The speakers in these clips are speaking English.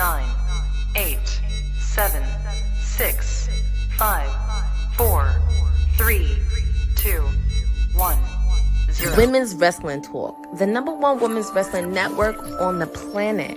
9, 8, 7, 6, 5, 4, 3, 2, 1, 0. Women's Wrestling Talk, the #1 women's wrestling network on the planet.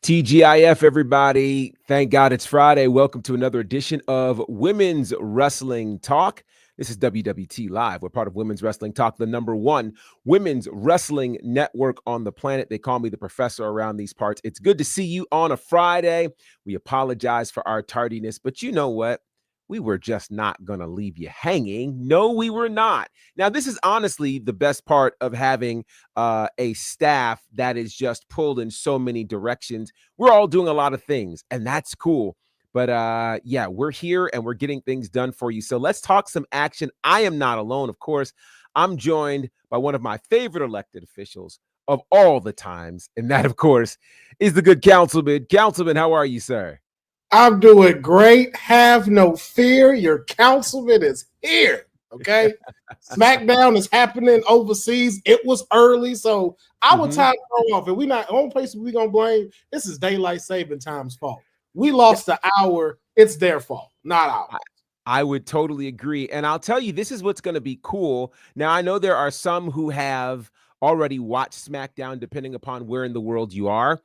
TGIF, everybody. Thank God it's Friday. Welcome to another edition of Women's Wrestling Talk. This is WWT Live. We're part of Women's Wrestling Talk, the #1 women's wrestling network on the planet. They call me the professor around these parts. It's good to see you on a Friday. We apologize for our tardiness, but you know what? We were just not going to leave you hanging. No, we were not. Now, this is honestly the best part of having a staff that is just pulled in so many directions. We're all doing a lot of things, and that's cool. But yeah, we're here and we're getting things done for you. So let's talk some action. I am not alone, of course. I'm joined by one of my favorite elected officials of all the times. And that, of course, is the good councilman. Councilman, how are you, sir? I'm doing great. Have no fear. Your councilman is here. Okay. SmackDown is happening overseas. It was early, so our time throw off. And we not only place we're gonna blame. This is daylight saving time's fault. We lost an hour. It's their fault, not ours. I would totally agree. And I'll tell you, this is what's going to be cool. Now, I know there are some who have already watched SmackDown, depending upon where in the world you are.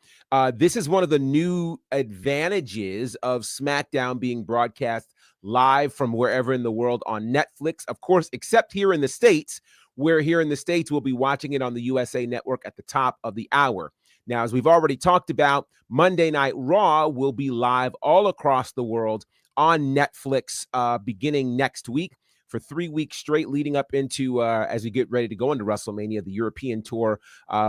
This is one of the new advantages of SmackDown being broadcast live from wherever in the world on Netflix, of course, except here in the States, where here in the States, we'll be watching it on the USA Network at the top of the hour. Now, as we've already talked about, Monday Night Raw will be live all across the world on Netflix beginning next week for 3 weeks straight, leading up into as we get ready to go into WrestleMania, the European tour.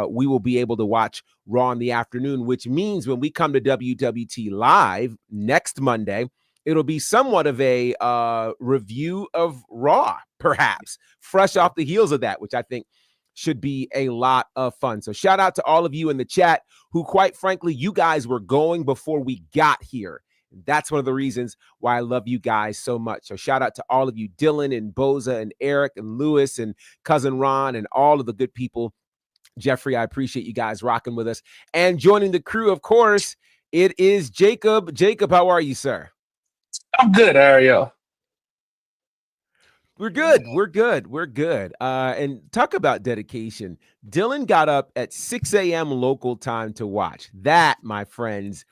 We will be able to watch Raw in the afternoon, which means when we come to WWT Live next Monday, it'll be somewhat of a review of Raw, perhaps, fresh off the heels of that, which I think should be a lot of fun. So shout out to all of you in the chat who, quite frankly, you guys were going before we got here. That's one of the reasons why I love you guys so much. So shout out to all of you, Dylan and Boza and Eric and Lewis and Cousin Ron and all of the good people. Jeffrey, I appreciate you guys rocking with us. And joining the crew, of course, it is Jacob. Jacob, how are you, sir? I'm good, Ariel. We're good. We're good. We're good. And talk about dedication. Dylan got up at 6 a.m. local time to watch. That, my friends,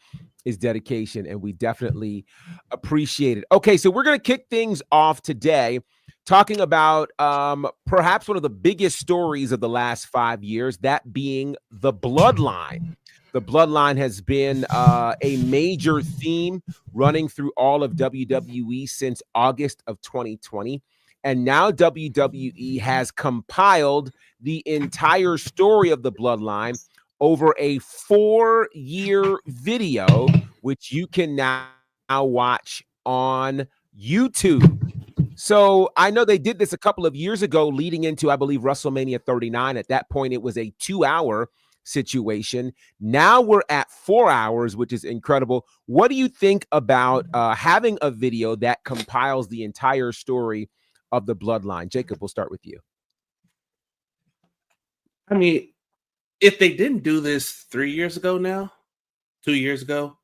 is dedication, and we definitely appreciate it. Okay, so we're going to kick things off today talking about perhaps one of the biggest stories of the last 5 years, that being the bloodline. The bloodline has been a major theme running through all of WWE since August of 2020. And now WWE has compiled the entire story of the bloodline over a 4-year video, which you can now watch on YouTube. So I know they did this a couple of years ago leading into, I believe, WrestleMania 39. At that point, it was a 2-hour situation. Now we're at 4 hours, which is incredible. What do you think about having a video that compiles the entire story of the bloodline? Jacob, we'll start with you. I mean, if they didn't do this 3 years ago now, 2 years ago,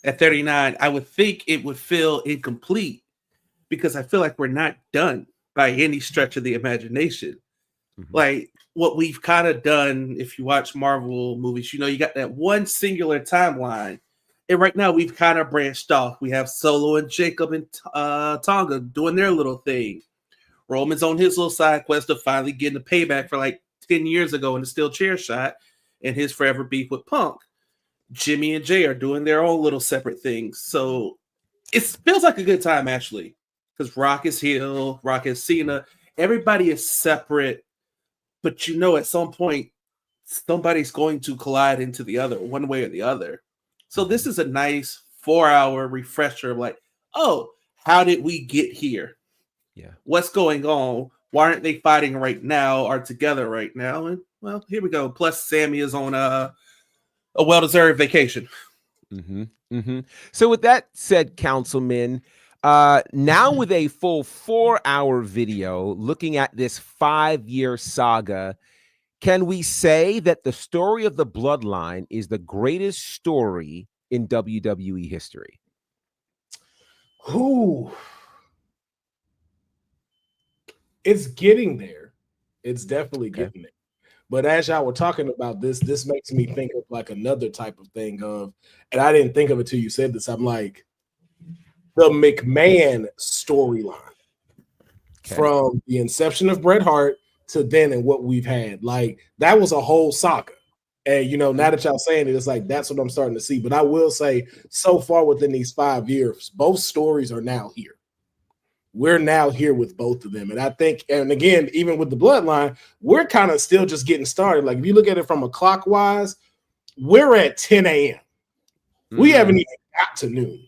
at 39, I would think it would feel incomplete because I feel like we're not done by any stretch of the imagination. Like what we've kind of done, if you watch Marvel movies, you know, you got that one singular timeline. And right now we've kind of branched off. We have Solo and Jacob and Tonga doing their little thing. Roman's on his little side quest of finally getting a payback for like 10 years ago in the steel chair shot and his forever beef with Punk. Jimmy and Jay are doing their own little separate things. So it feels like a good time, actually, because Rock is heel, Rock is Cena. Everybody is separate, but you know, at some point, somebody's going to collide into the other, one way or the other. So this is a nice 4-hour refresher of like, oh, how did we get here? Yeah. What's going on? Why aren't they fighting right now or together right now? And well, here we go. Plus, Sammy is on a well-deserved vacation. So with that said, Councilman, Now with a full 4-hour video looking at this 5-year saga, can we say that the story of the Bloodline is the greatest story in WWE history? Who? It's getting there. It's definitely getting there. But as y'all were talking about this makes me think of like another type of thing and I didn't think of it till you said this. I'm like, the McMahon storyline from the inception of Bret Hart to then and what we've had. Like, that was a whole saga. And, now that y'all saying it, it's like, that's what I'm starting to see. But I will say, so far within these 5 years, both stories are now here. We're now here with both of them. And I think, and again, even with the Bloodline, we're kind of still just getting started. Like, if you look at it from a clockwise, we're at 10 a.m. We haven't even got to noon.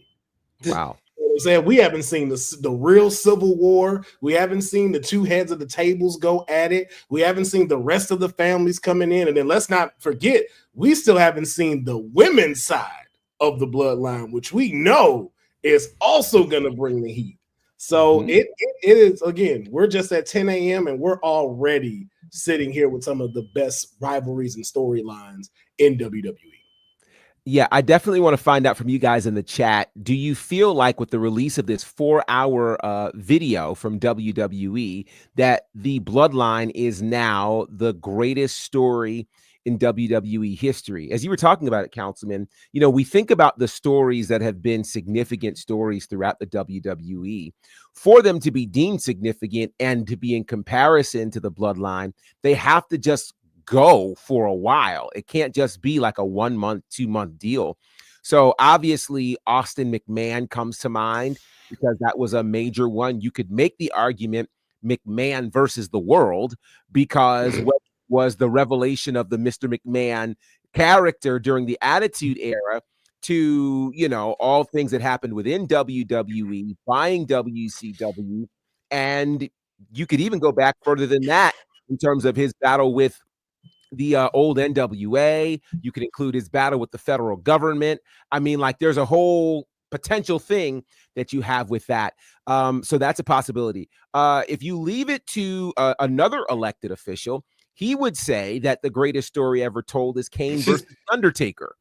Wow. You know what I'm saying? We haven't seen the real Civil War. We haven't seen the two heads of the tables go at it. We haven't seen the rest of the families coming in. And then let's not forget, we still haven't seen the women's side of the Bloodline, which we know is also going to bring the heat. So it is, again, we're just at 10 a.m. and we're already sitting here with some of the best rivalries and storylines in WWE. Yeah, I definitely want to find out from you guys in the chat. Do you feel like with the release of this 4-hour video from WWE that the Bloodline is now the greatest story in WWE history? As you were talking about it, Councilman, we think about the stories that have been significant stories throughout the WWE. For them to be deemed significant and to be in comparison to the Bloodline, they have to just go for a while. It can't just be like a 1 month, 2 month deal. So obviously Austin McMahon comes to mind because that was a major one. You could make the argument McMahon versus the world because what was the revelation of the Mr. McMahon character during the Attitude Era to, all things that happened within WWE, buying WCW. And you could even go back further than that in terms of his battle with the old NWA. You could include his battle with the federal government. I mean, like, there's a whole potential thing that you have with that. So that's a possibility. If you leave it to another elected official, he would say that the greatest story ever told is Kane versus Undertaker.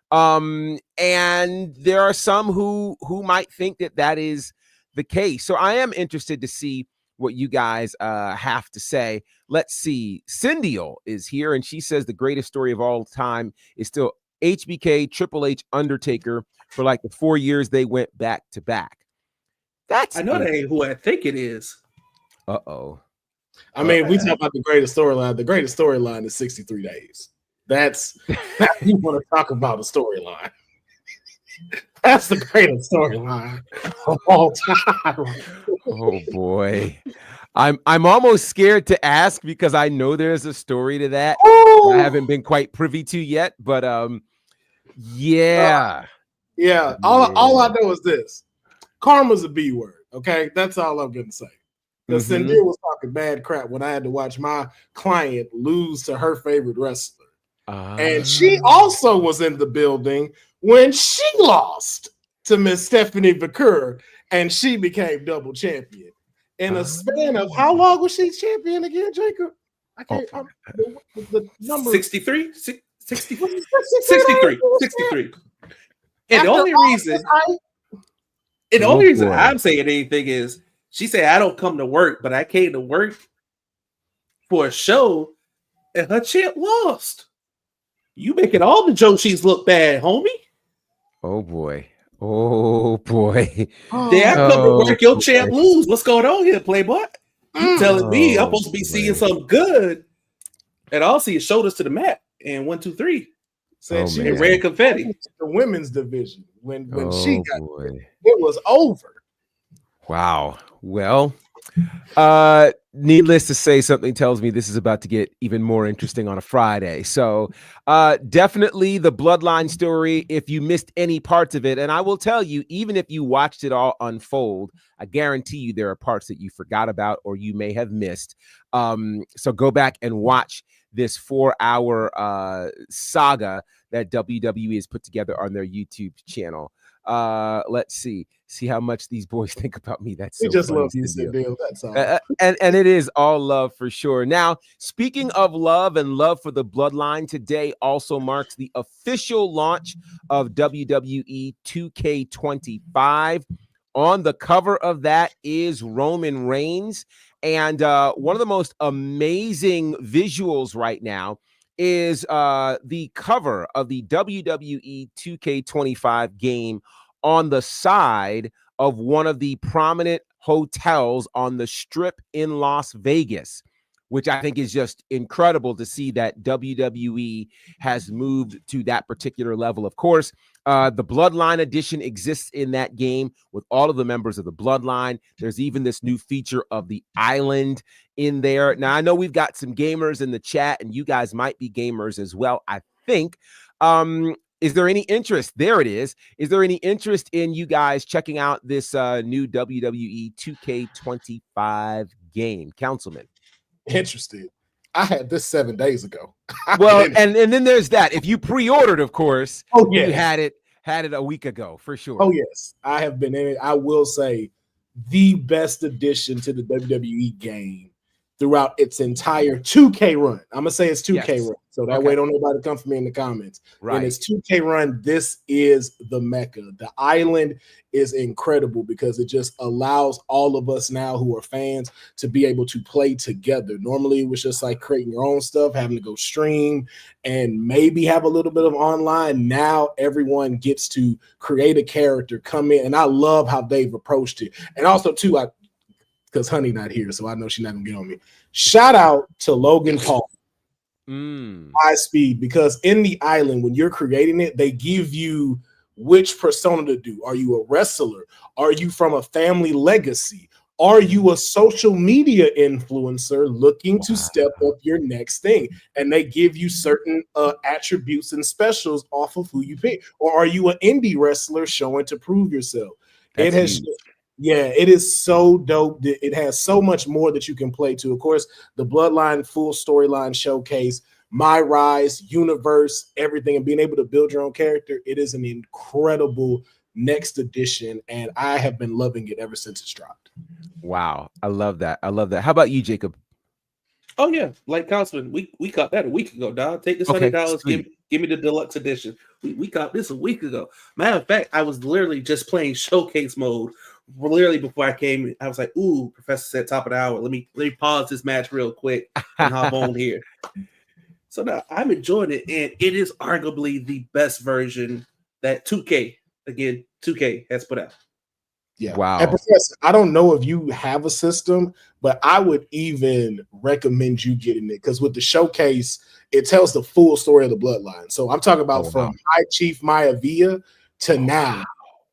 And there are some who might think that is the case. So I am interested to see what you guys have to say. Let's see. Cindy is here, and she says the greatest story of all time is still HBK, Triple H, Undertaker for like the 4 years they went back to back. I know that ain't who I think it is. Uh-oh. I mean, we talk about the greatest storyline. The greatest storyline is 63 days. That's you want to talk about a storyline. That's the greatest storyline of all time. Oh boy. I'm almost scared to ask because I know there's a story to that I haven't been quite privy to yet, but yeah. All I know is this. Karma's a B word, okay? That's all I'm gonna say. Because Cindy was talking bad crap when I had to watch my client lose to her favorite wrestler. And she also was in the building when she lost to Miss Stephanie Vaquer, and she became double champion. In a span of how long was she champion again, Jacob? I can't. The number 63? 63. And the only reason I'm saying anything is she said, I don't come to work, but I came to work for a show and her champ lost. You making all the Joshis look bad, homie. Oh boy. Oh boy. I come to work, your champ lose. What's going on here, Playboy? You telling me I'm supposed to be seeing something good, and I'll see your shoulders to the mat and 1, 2, 3. Said she and red confetti. The women's division when she got it was over. Wow. Well, needless to say, something tells me this is about to get even more interesting on a Friday. So definitely the Bloodline story, if you missed any parts of it, and I will tell you, even if you watched it all unfold, I guarantee you there are parts that you forgot about or you may have missed. So go back and watch this 4-hour saga that WWE has put together on their YouTube channel. Let's see. see how much these boys think about me. That's We so just funny. love you, Cedil. That's all. And it is all love for sure. Now, speaking of love and love for the bloodline, today also marks the official launch of WWE 2K25. On the cover of that is Roman Reigns. And one of the most amazing visuals right now is the cover of the WWE 2K25 game on the side of one of the prominent hotels on the Strip in Las Vegas, which I think is just incredible to see that WWE has moved to that particular level. Of course, the Bloodline edition exists in that game with all of the members of the Bloodline. There's even this new feature of the island in there. Now, I know we've got some gamers in the chat, and you guys might be gamers as well, I think. Is there any interest? There it is. Is there any interest in you guys checking out this new WWE 2K25 game, Councilman? Interested. I had this 7 days ago. Well, and then there's that. If you pre-ordered, of course, yes. You had it a week ago for sure. Oh yes, I have been in it. I will say the best addition to the WWE game throughout its entire 2K run. I'm gonna say it's 2K run, so that way don't nobody come for me in the comments. Right. In its 2K run, this is the mecca. The island is incredible because it just allows all of us now who are fans to be able to play together. Normally, it was just like creating your own stuff, having to go stream, and maybe have a little bit of online. Now everyone gets to create a character, come in, and I love how they've approached it. And also, too, because Honey not here, so I know she's not gonna get on me. Shout out to Logan Paul, High Speed, because in the island, when you're creating it, they give you which persona to do. Are you a wrestler? Are you from a family legacy? Are you a social media influencer looking to step up your next thing? And they give you certain attributes and specials off of who you pick. Or are you an indie wrestler showing to prove yourself? It is so dope. It has so much more that you can play to. Of course, the Bloodline full storyline showcase, My Rise, universe, everything, and being able to build your own character. It is an incredible next edition, and I have been loving it ever since it's dropped. Wow. I love that. I love that. How about you, Jacob? Oh yeah, like Councilman, we got that a week ago, dog. Take this $100, give me the deluxe edition. We got this a week ago. Matter of fact, I was literally just playing showcase mode. Literally before I came, I was like, "Ooh, Professor said top of the hour. Let me pause this match real quick and hop on here." So now I'm enjoying it, and it is arguably the best version that 2K has put out. Yeah. Wow. And Professor, I don't know if you have a system, but I would even recommend you getting it because with the showcase, it tells the full story of the bloodline. So I'm talking about from High Chief Maivia to now,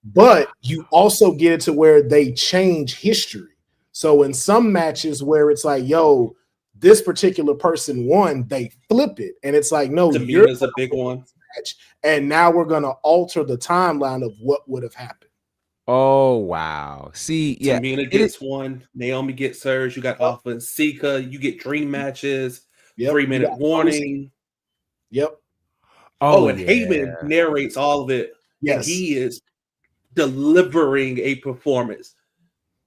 but you also get it to where they change history. So in some matches where it's like, yo, this particular person won, they flip it. And it's like, no, you're a big one. Match, and now we're going to alter the timeline of what would have happened. Oh, wow. See, yeah. Tamina gets one. Naomi gets hers. You got Alpha and Sika. You get dream matches. 3-minute warning. Yep. Oh, and Heyman narrates all of it. Yes. He is delivering a performance.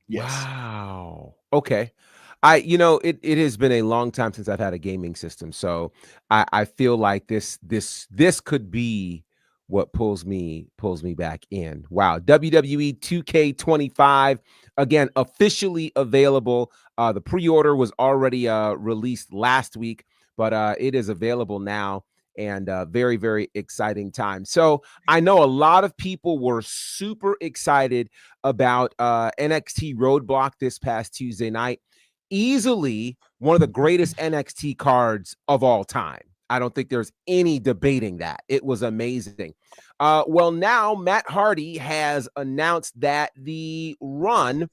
Yes. Wow. Okay. It has been a long time since I've had a gaming system. So I feel like this could be what pulls me back in. Wow. WWE 2K25, again, officially available. The pre-order was already released last week, but it is available now, and very, very exciting time. So I know a lot of people were super excited about NXT Roadblock this past Tuesday night. Easily one of the greatest NXT cards of all time. I don't think there's any debating that. It was amazing. Well, now Matt Hardy has announced that the run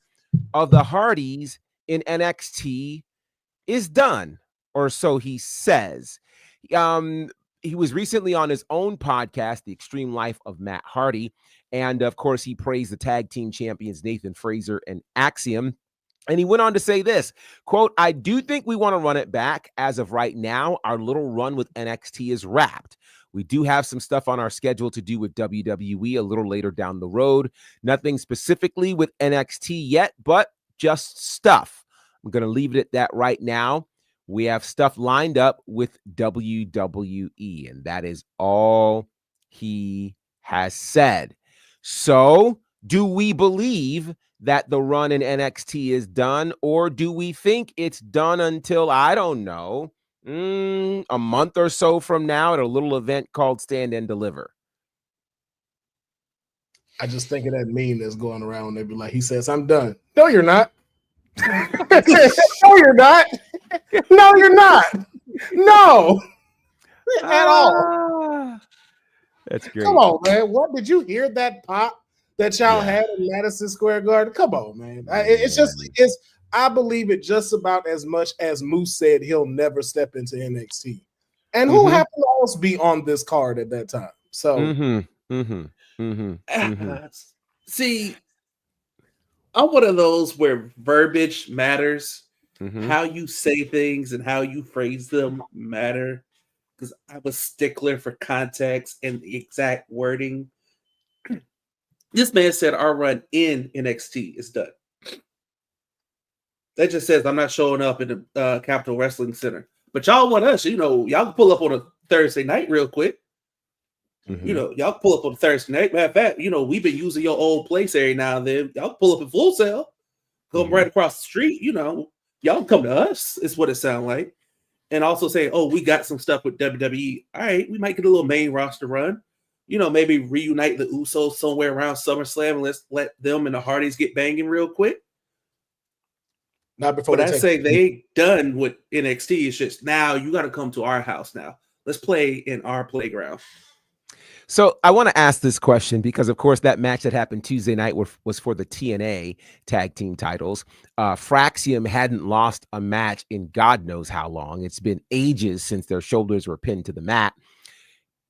of the Hardys in NXT is done, or so he says. He was recently on his own podcast, The Extreme Life of Matt Hardy, and of course, he praised the tag team champions Nathan Frazer and Axiom. And he went on to say this, quote, "I do think we want to run it back. As of right now, our little run with NXT is wrapped. We do have some stuff on our schedule to do with WWE a little later down the road. Nothing specifically with NXT yet, but just stuff. I'm going to leave it at that right now. We have stuff lined up with WWE, and that is all he has said. So, do we believe that the run in NXT is done, or do we think it's done until, I don't know, a month or so from now at a little event called Stand and Deliver? I just think of that meme that's going around. They be like, he says, I'm done. No, you're not. No, you're not. No, you're not. No. At all. That's great. Come on, man. What did you hear that pop that y'all had in Madison Square Garden? Come on, man. I believe it just about as much as Moose said he'll never step into NXT. And who happened to else be on this card at that time? So see, I'm one of those where verbiage matters. How you say things and how you phrase them matter. Because I'm a stickler for context and the exact wording. This man said our run in NXT is done. That just says I'm not showing up in the Capitol Wrestling Center. But y'all want us, y'all can pull up on a Thursday night real quick. Y'all can pull up on a Thursday night. Matter of fact, we've been using your old place every now and then. Y'all can pull up in Full Sail. Come right across the street. Y'all can come to us, is what it sounds like. And also say, oh, we got some stuff with WWE. All right, we might get a little main roster run. Maybe reunite the Usos somewhere around SummerSlam and let's let them and the Hardys get banging real quick. Not before. But I say they ain't done with NXT. It's just now you got to come to our house now. Let's play in our playground. So I want to ask this question because, of course, that match that happened Tuesday night was for the TNA tag team titles. Fraxium hadn't lost a match in God knows how long. It's been ages since their shoulders were pinned to the mat.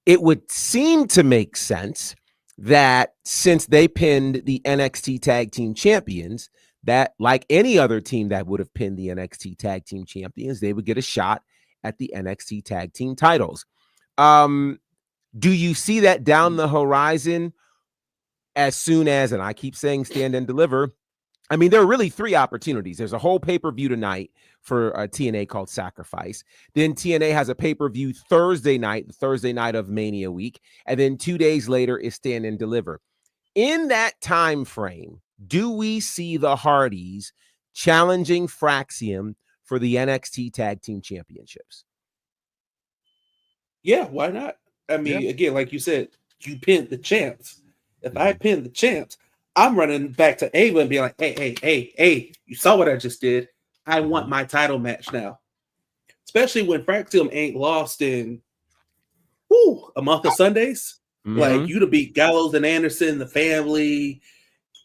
It would seem to make sense that since they pinned the NXT tag team champions, that like any other team that would have pinned the NXT tag team champions, they would get a shot at the NXT tag team titles. Do you see that down the horizon as soon as, and I keep saying Stand and Deliver, I mean, there are really three opportunities. There's a whole pay-per-view tonight for TNA called Sacrifice. Then TNA has a pay-per-view Thursday night, the Thursday night of Mania week. And then 2 days later is Stand and Deliver. In that time frame, do we see the Hardys challenging Fraxium for the NXT Tag Team Championships? Yeah, why not? I mean, again, like you said, you pinned the champs. If I pin the champs, I'm running back to Ava and being like, hey, you saw what I just did. I want my title match now. Especially when Fraxium ain't lost in a month of Sundays. Like, you to beat Gallows and Anderson, the family,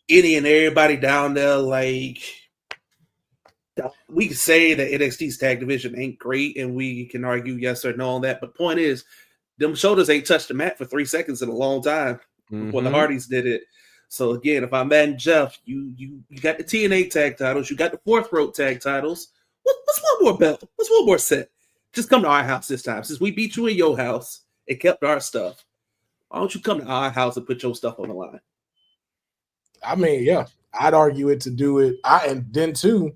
any and everybody down there. Like, we can say that NXT's tag division ain't great, and we can argue yes or no on that. But point is, them shoulders ain't touched the mat for 3 seconds in a long time when the Hardys did it. So again, if I'm Matt and Jeff, you got the TNA tag titles, you got the Fourth Rope tag titles. What's one more belt? What's one more set? Just come to our house this time. Since we beat you in your house and kept our stuff, why don't you come to our house and put your stuff on the line? I mean, yeah, I'd argue it to do it. And then too,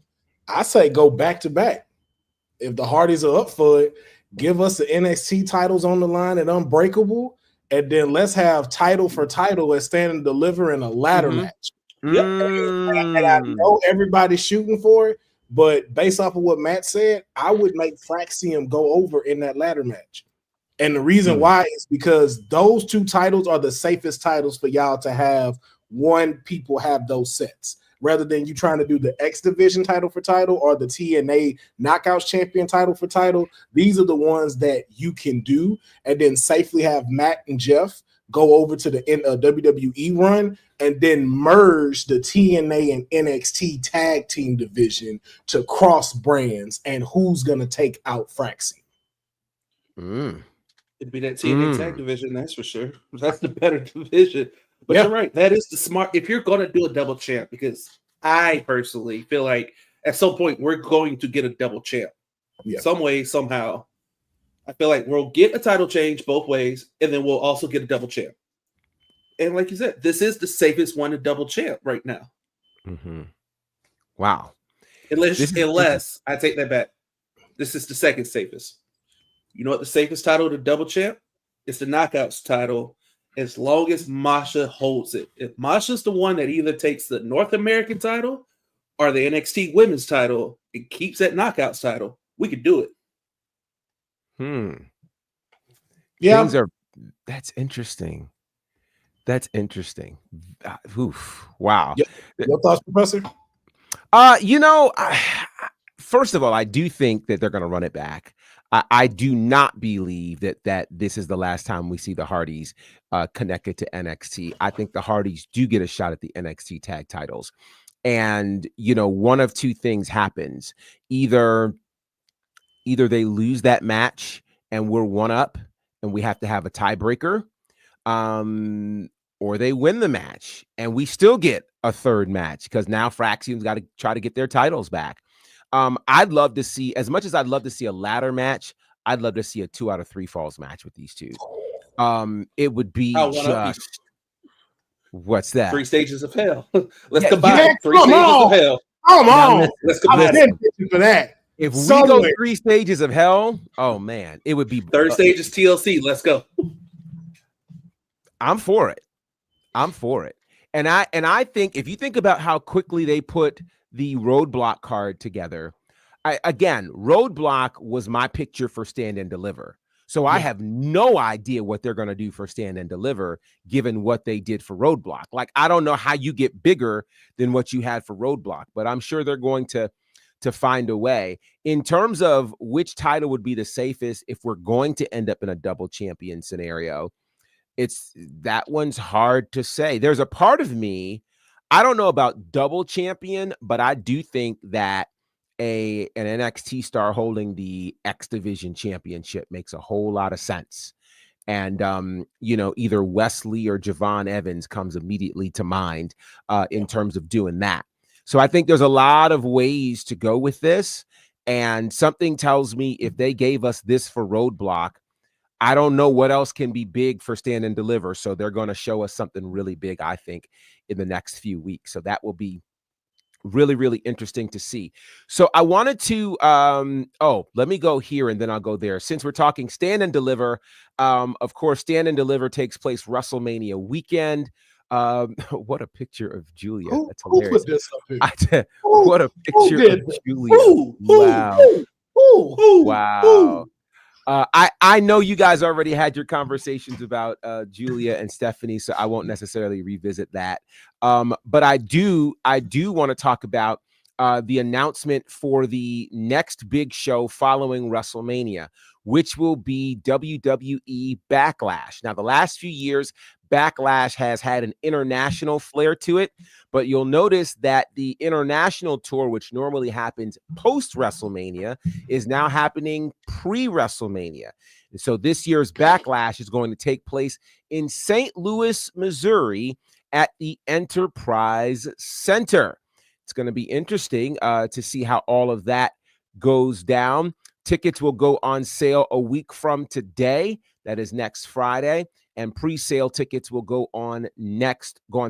I say go back to back. If the Hardys are up for it, give us the NXT titles on the line at Unbreakable, and then let's have title for title at Stand and Deliver in a ladder match. Yep. And I know everybody's shooting for it, but based off of what Matt said, I would make Fraxium go over in that ladder match. And the reason why is because those two titles are the safest titles for y'all to have one people have those sets. Rather than you trying to do the X Division title for title or the TNA Knockouts Champion title for title, these are the ones that you can do and then safely have Matt and Jeff go over to the WWE run and then merge the TNA and NXT tag team division to cross brands and who's going to take out Fraxium. It'd be that TNA tag division, that's for sure. That's the better division. But you're right. That is the smart. If you're going to do a double champ, because I personally feel like at some point we're going to get a double champ. Some way, somehow. I feel like we'll get a title change both ways, and then we'll also get a double champ. And like you said, this is the safest one to double champ right now. Mm-hmm. Wow. Unless I take that back. This is the second safest. You know what the safest title to double champ? It's the Knockouts title, as long as Masha holds it. If Masha's the one that either takes the North American title or the NXT Women's title and keeps that Knockouts title, we could do it. Yeah. That's interesting. That's interesting. Oof. Wow. Your thoughts, Professor? First of all, I do think that they're going to run it back. I do not believe that this is the last time we see the Hardys connected to NXT. I think the Hardys do get a shot at the NXT tag titles. And, one of two things happens. Either they lose that match and we're one up and we have to have a tiebreaker, or they win the match and we still get a third match because now Fraxium's got to try to get their titles back. I'd love to see, as much as I'd love to see a ladder match, I'd love to see a 2 out of 3 falls match with these two. It would be just, what's that? 3 stages of hell. Let's combine 3 stages of hell. Come on. Let's combine for that. If we go 3 stages of hell, oh man, it would be 3rd stage is TLC. Let's go. I'm for it. And I think if you think about how quickly they put the Roadblock card together, Roadblock was my picture for Stand and Deliver. So I have no idea what they're going to do for Stand and Deliver, given what they did for Roadblock. Like, I don't know how you get bigger than what you had for Roadblock, but I'm sure they're going to find a way. In terms of which title would be the safest if we're going to end up in a double champion scenario, that one's hard to say. There's a part of me, I don't know about double champion, but I do think that an NXT star holding the X Division championship makes a whole lot of sense. And, either Wesley or Javon Evans comes immediately to mind in terms of doing that. So I think there's a lot of ways to go with this. And something tells me if they gave us this for Roadblock, I don't know what else can be big for Stand and Deliver. So they're going to show us something really big, I think, in the next few weeks. So that will be really, really interesting to see. So I wanted to, let me go here and then I'll go there. Since we're talking Stand and Deliver, of course, Stand and Deliver takes place WrestleMania weekend. What a picture of Julia. That's hilarious. What a picture of Julia. Wow. I know you guys already had your conversations about Julia and Stephanie, so I won't necessarily revisit that. But I do want to talk about the announcement for the next big show following WrestleMania, which will be WWE Backlash. Now, the last few years, Backlash has had an international flair to it, but you'll notice that the international tour, which normally happens post-WrestleMania, is now happening pre-WrestleMania. And so this year's Backlash is going to take place in St. Louis, Missouri at the Enterprise Center. It's going to be interesting to see how all of that goes down. Tickets will go on sale a week from today. That is next Friday. And pre-sale tickets will go on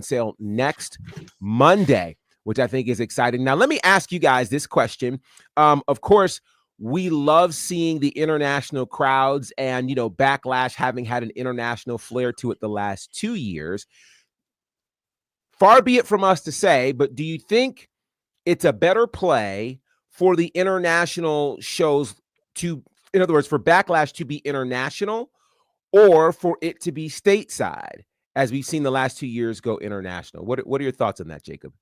sale next Monday, which I think is exciting. Now, let me ask you guys this question. Of course, we love seeing the international crowds and, Backlash having had an international flair to it the last 2 years. Far be it from us to say, but do you think it's a better play for the international shows in other words, for Backlash to be international, or for it to be stateside, as we've seen the last 2 years go international? What are your thoughts on that, Jacob?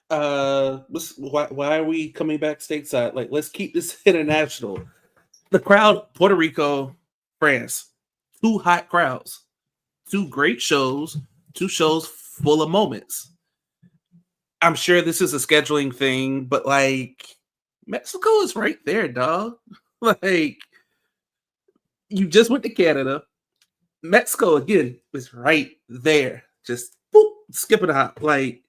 Why are we coming back stateside? Like, let's keep this international. The crowd, Puerto Rico, France, 2 hot crowds, 2 great shows, 2 shows full of moments. I'm sure this is a scheduling thing, but Mexico is right there, dog. You just went to Canada. Mexico, again, is right there. Just boop, skipping a hop. I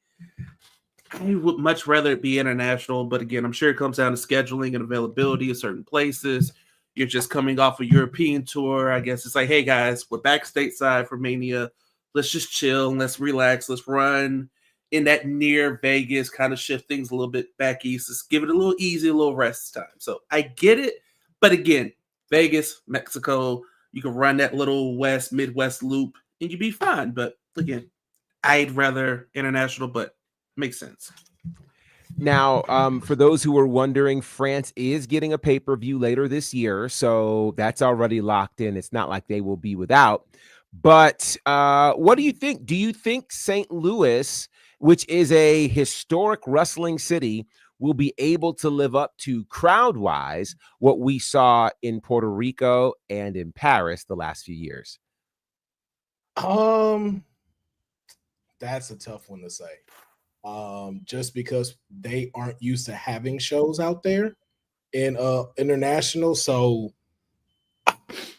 would much rather it be international, but again, I'm sure it comes down to scheduling and availability of certain places. you're just coming off a European tour. I guess it's like, hey guys, we're back stateside for Mania. Let's just chill and let's relax. Let's run in that near Vegas, kind of shift things a little bit back east. Let's give it a little easy, a little rest time. So I get it. But again, Vegas, Mexico, you can run that little Midwest loop and you'd be fine. But again, I'd rather international, but makes sense. Now, for those who are wondering, France is getting a pay-per-view later this year, so that's already locked in. It's not like they will be without. But what do you think? Do you think St. Louis, which is a historic wrestling city, will be able to live up to crowd-wise what we saw in Puerto Rico and in Paris the last few years? That's a tough one to say. Just because they aren't used to having shows out there in international. So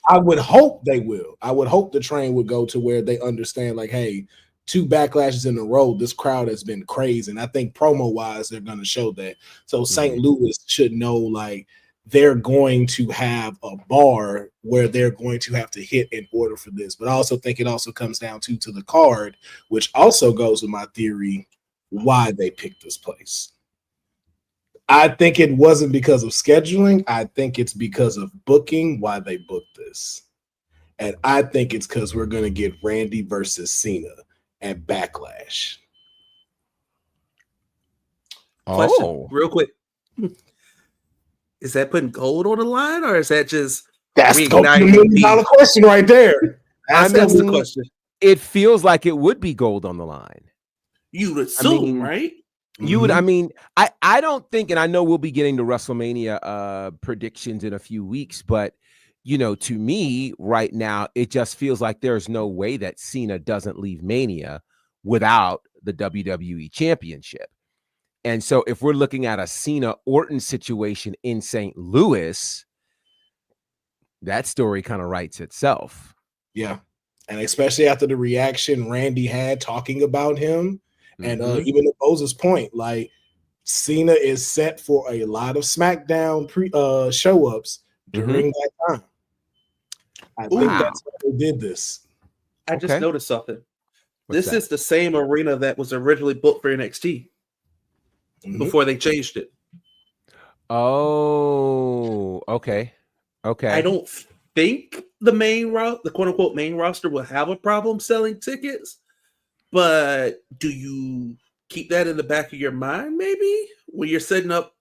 I would hope they will. I would hope the train would go to where they understand, like, hey, 2 backlashes in a row, this crowd has been crazy. And I think promo-wise, they're going to show that. So St. Louis should know, like, they're going to have a bar where they're going to have to hit in order for this. But I also think it also comes down to the card, which also goes with my theory why they picked this place. I think it wasn't because of scheduling. I think it's because of booking why they booked this. And I think it's because we're going to get Randy versus Cena at Backlash. Question, real quick. Is that putting gold on the line, or is that just that's the $1 million question right there? That's the question. It feels like it would be gold on the line. You would assume, right? You would. I mean, I don't think, and I know we'll be getting to WrestleMania predictions in a few weeks, but to me right now, it just feels like there's no way that Cena doesn't leave Mania without the WWE Championship. And so if we're looking at a Cena Orton situation in St. Louis, that story kind of writes itself. Yeah. And especially after the reaction Randy had talking about him. And even to Moses' point, like, Cena is set for a lot of SmackDown show-ups during that time. I think that's why they did this. I just noticed something. This is the same arena that was originally booked for NXT before they changed it. Oh, okay. I don't think the quote-unquote main roster will have a problem selling tickets. But do you keep that in the back of your mind, maybe, when you're setting up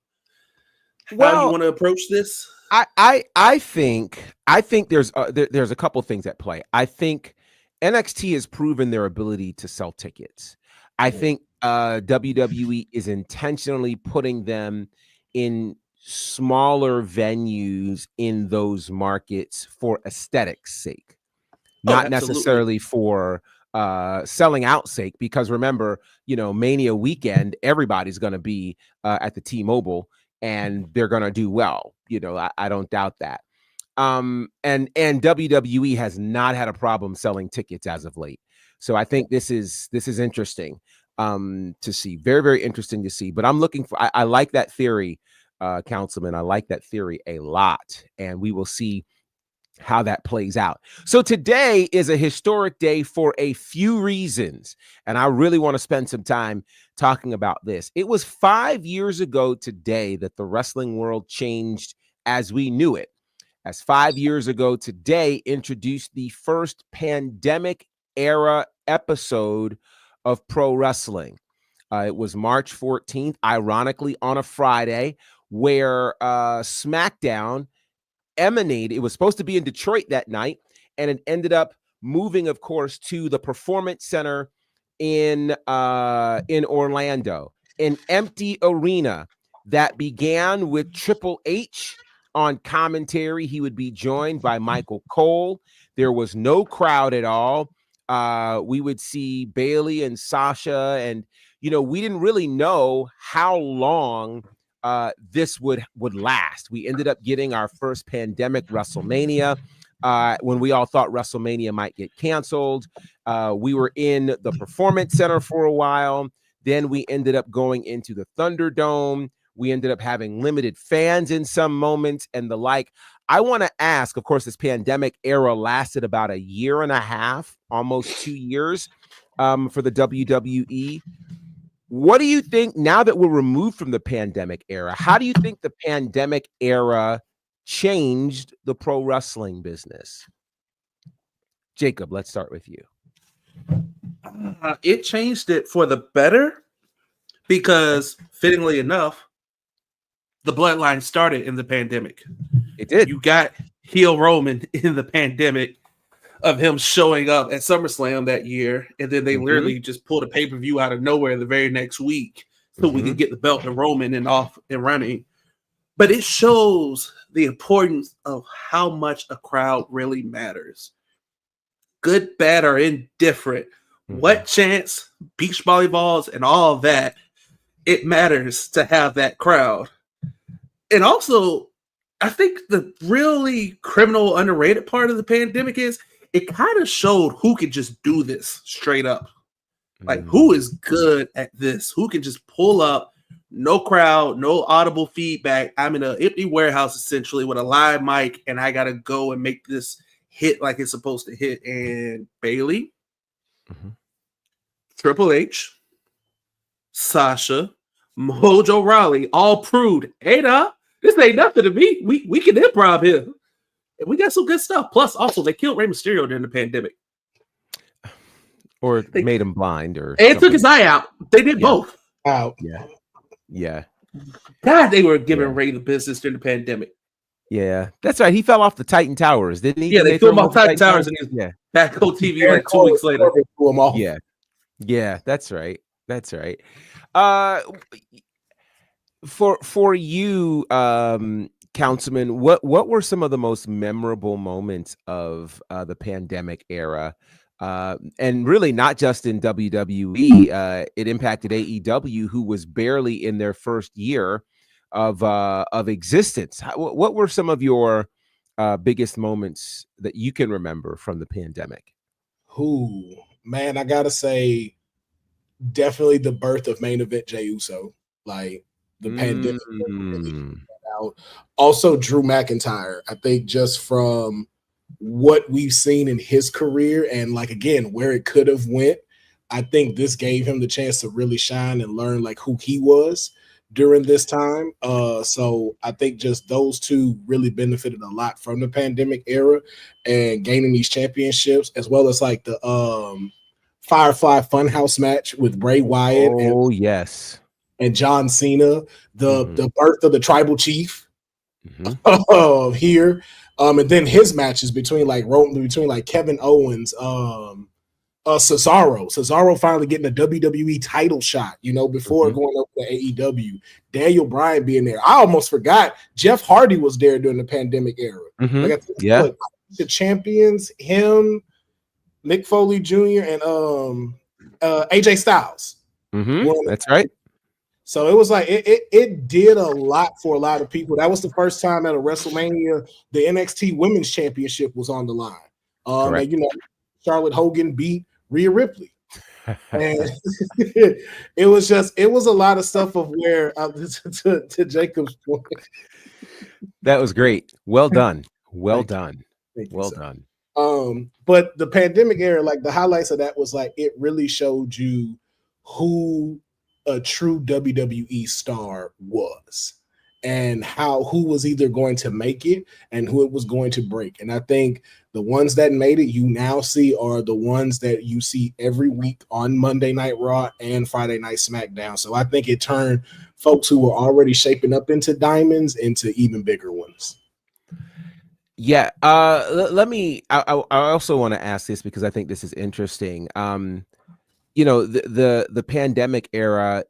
how you want to approach this? I think there's a couple things at play. I think NXT has proven their ability to sell tickets. I think WWE is intentionally putting them in smaller venues in those markets for aesthetics' sake, not necessarily for selling out sake, because remember, Mania weekend, everybody's going to be at the T-Mobile and they're going to do well. I don't doubt that. And WWE has not had a problem selling tickets as of late. So I think this is interesting to see. Very, very interesting to see. But I'm looking for, I like that theory, Councilman. I like that theory a lot. And we will see how that plays out. So today is a historic day for a few reasons, and I really want to spend some time talking about this. It was 5 years ago today that the wrestling world changed as we knew it, as 5 years ago today introduced the first pandemic era episode of pro wrestling. It was March 14th, ironically on a Friday, where SmackDown emanated. It was supposed to be in Detroit that night, and it ended up moving, of course, to the Performance Center in Orlando, an empty arena that began with Triple H on commentary. He would be joined by Michael Cole. There was no crowd at all. We would see Bayley and Sasha, and we didn't really know how long this would last. We ended up getting our first pandemic WrestleMania when we all thought WrestleMania might get canceled. We were in the Performance Center for a while. Then we ended up going into the Thunderdome. We ended up having limited fans in some moments and the like. I want to ask, of course, this pandemic era lasted about a year and a half, almost 2 years for the WWE. What do you think now that we're removed from the pandemic era? How do you think the pandemic era changed the pro wrestling business? Jacob, let's start with you. It changed it for the better because, fittingly enough, the bloodline started in the pandemic. It did. You got heel Roman in the pandemic of him showing up at SummerSlam that year, and then they literally just pulled a pay-per-view out of nowhere the very next week so we could get the belt to Roman and off and running. But it shows the importance of how much a crowd really matters. Good, bad, or indifferent. What chants, beach volleyballs, and all of that, it matters to have that crowd. And also, I think the really criminal, underrated part of the pandemic is it kind of showed who could just do this straight up. Like, who is good at this? Who can just pull up, no crowd, no audible feedback. I'm in an empty warehouse, essentially, with a live mic, and I got to go and make this hit like it's supposed to hit. And Bailey, Triple H, Sasha, Mojo Rawley all proved, hey, nah, this ain't nothing to me. We can improv here. And we got some good stuff. Plus, also, they killed Rey Mysterio during the pandemic. Or they made him blind. And took his eye out. They did both. Out. Yeah. God, they were giving Rey the business during the pandemic. Yeah, that's right. He fell off the Titan Towers, didn't he? Yeah, they threw him off Titan Towers and he was back on TV like 2 weeks later. Yeah, that's right. That's right. For you, Councilman, what were some of the most memorable moments of the pandemic era? And really not just in WWE, it impacted AEW, who was barely in their first year of existence. What were some of your biggest moments that you can remember from the pandemic? Man, I gotta say, definitely the birth of main event Jey Uso. Like the pandemic really out. Also, Drew McIntyre. I think just from what we've seen in his career and like again where it could have went, I think this gave him the chance to really shine and learn like who he was during this time. So I think just those two really benefited a lot from the pandemic era and gaining these championships, as well as like the Firefly Funhouse match with Bray Wyatt and John Cena, the birth of the Tribal Chief here. And then his matches between like Kevin Owens, Cesaro finally getting a WWE title shot, before going over to AEW. Daniel Bryan being there. I almost forgot Jeff Hardy was there during the pandemic era. Like I think, the champions, him, Mick Foley Jr. and AJ Styles. That's right. So it was like it did a lot for a lot of people. That was the first time at a WrestleMania the NXT Women's Championship was on the line. And Charlotte Hogan beat Rhea Ripley. And it was a lot of stuff of where to Jacob's point. That was great. Well done. Well done. Well done. But the pandemic era, like the highlights of that was like it really showed you who a true WWE star was and who was either going to make it and who it was going to break. And I think the ones that made it you now see are the ones that you see every week on Monday Night Raw and Friday Night SmackDown. So I think it turned folks who were already shaping up into diamonds into even bigger ones. Yeah. I also want to ask this because I think this is interesting. The pandemic era,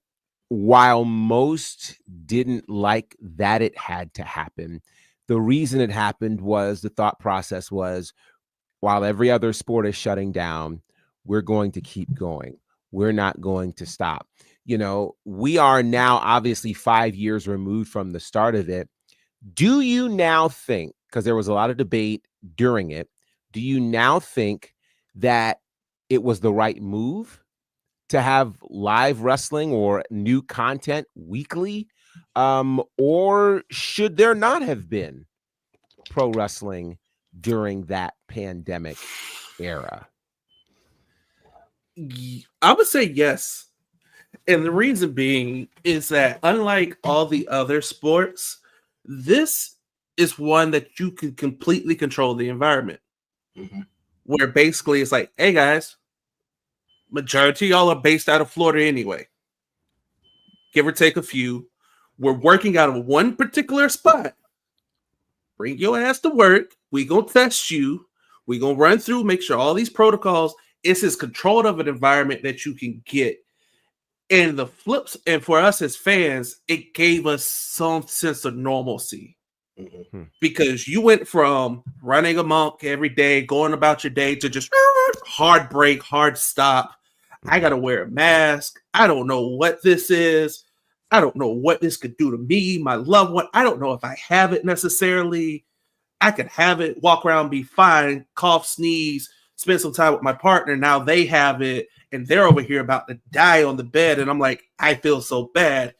while most didn't like that it had to happen, the reason it happened was the thought process was, while every other sport is shutting down, we're going to keep going. We're not going to stop. We are now obviously 5 years removed from the start of it. Do you now think, because there was a lot of debate during it, do you now think that it was the right move to have live wrestling or new content weekly? or should there not have been pro wrestling during that pandemic era? I would say yes. And the reason being is that unlike all the other sports, this is one that you can completely control the environment. Mhm. Where basically it's like, hey guys, majority of y'all are based out of Florida anyway. Give or take a few. We're working out of one particular spot. Bring your ass to work. We gonna test you. We gonna run through, make sure all these protocols. It's as controlled of an environment that you can get. And the flips, and for us as fans, it gave us some sense of normalcy. Mm-hmm. Because you went from running amok every day, going about your day, to just hard break, hard stop. I got to wear a mask. I don't know what this is. I don't know what this could do to me, my loved one. I don't know if I have it necessarily. I could have it, walk around, be fine, cough, sneeze, spend some time with my partner. Now they have it, and they're over here about to die on the bed. And I'm like, I feel so bad.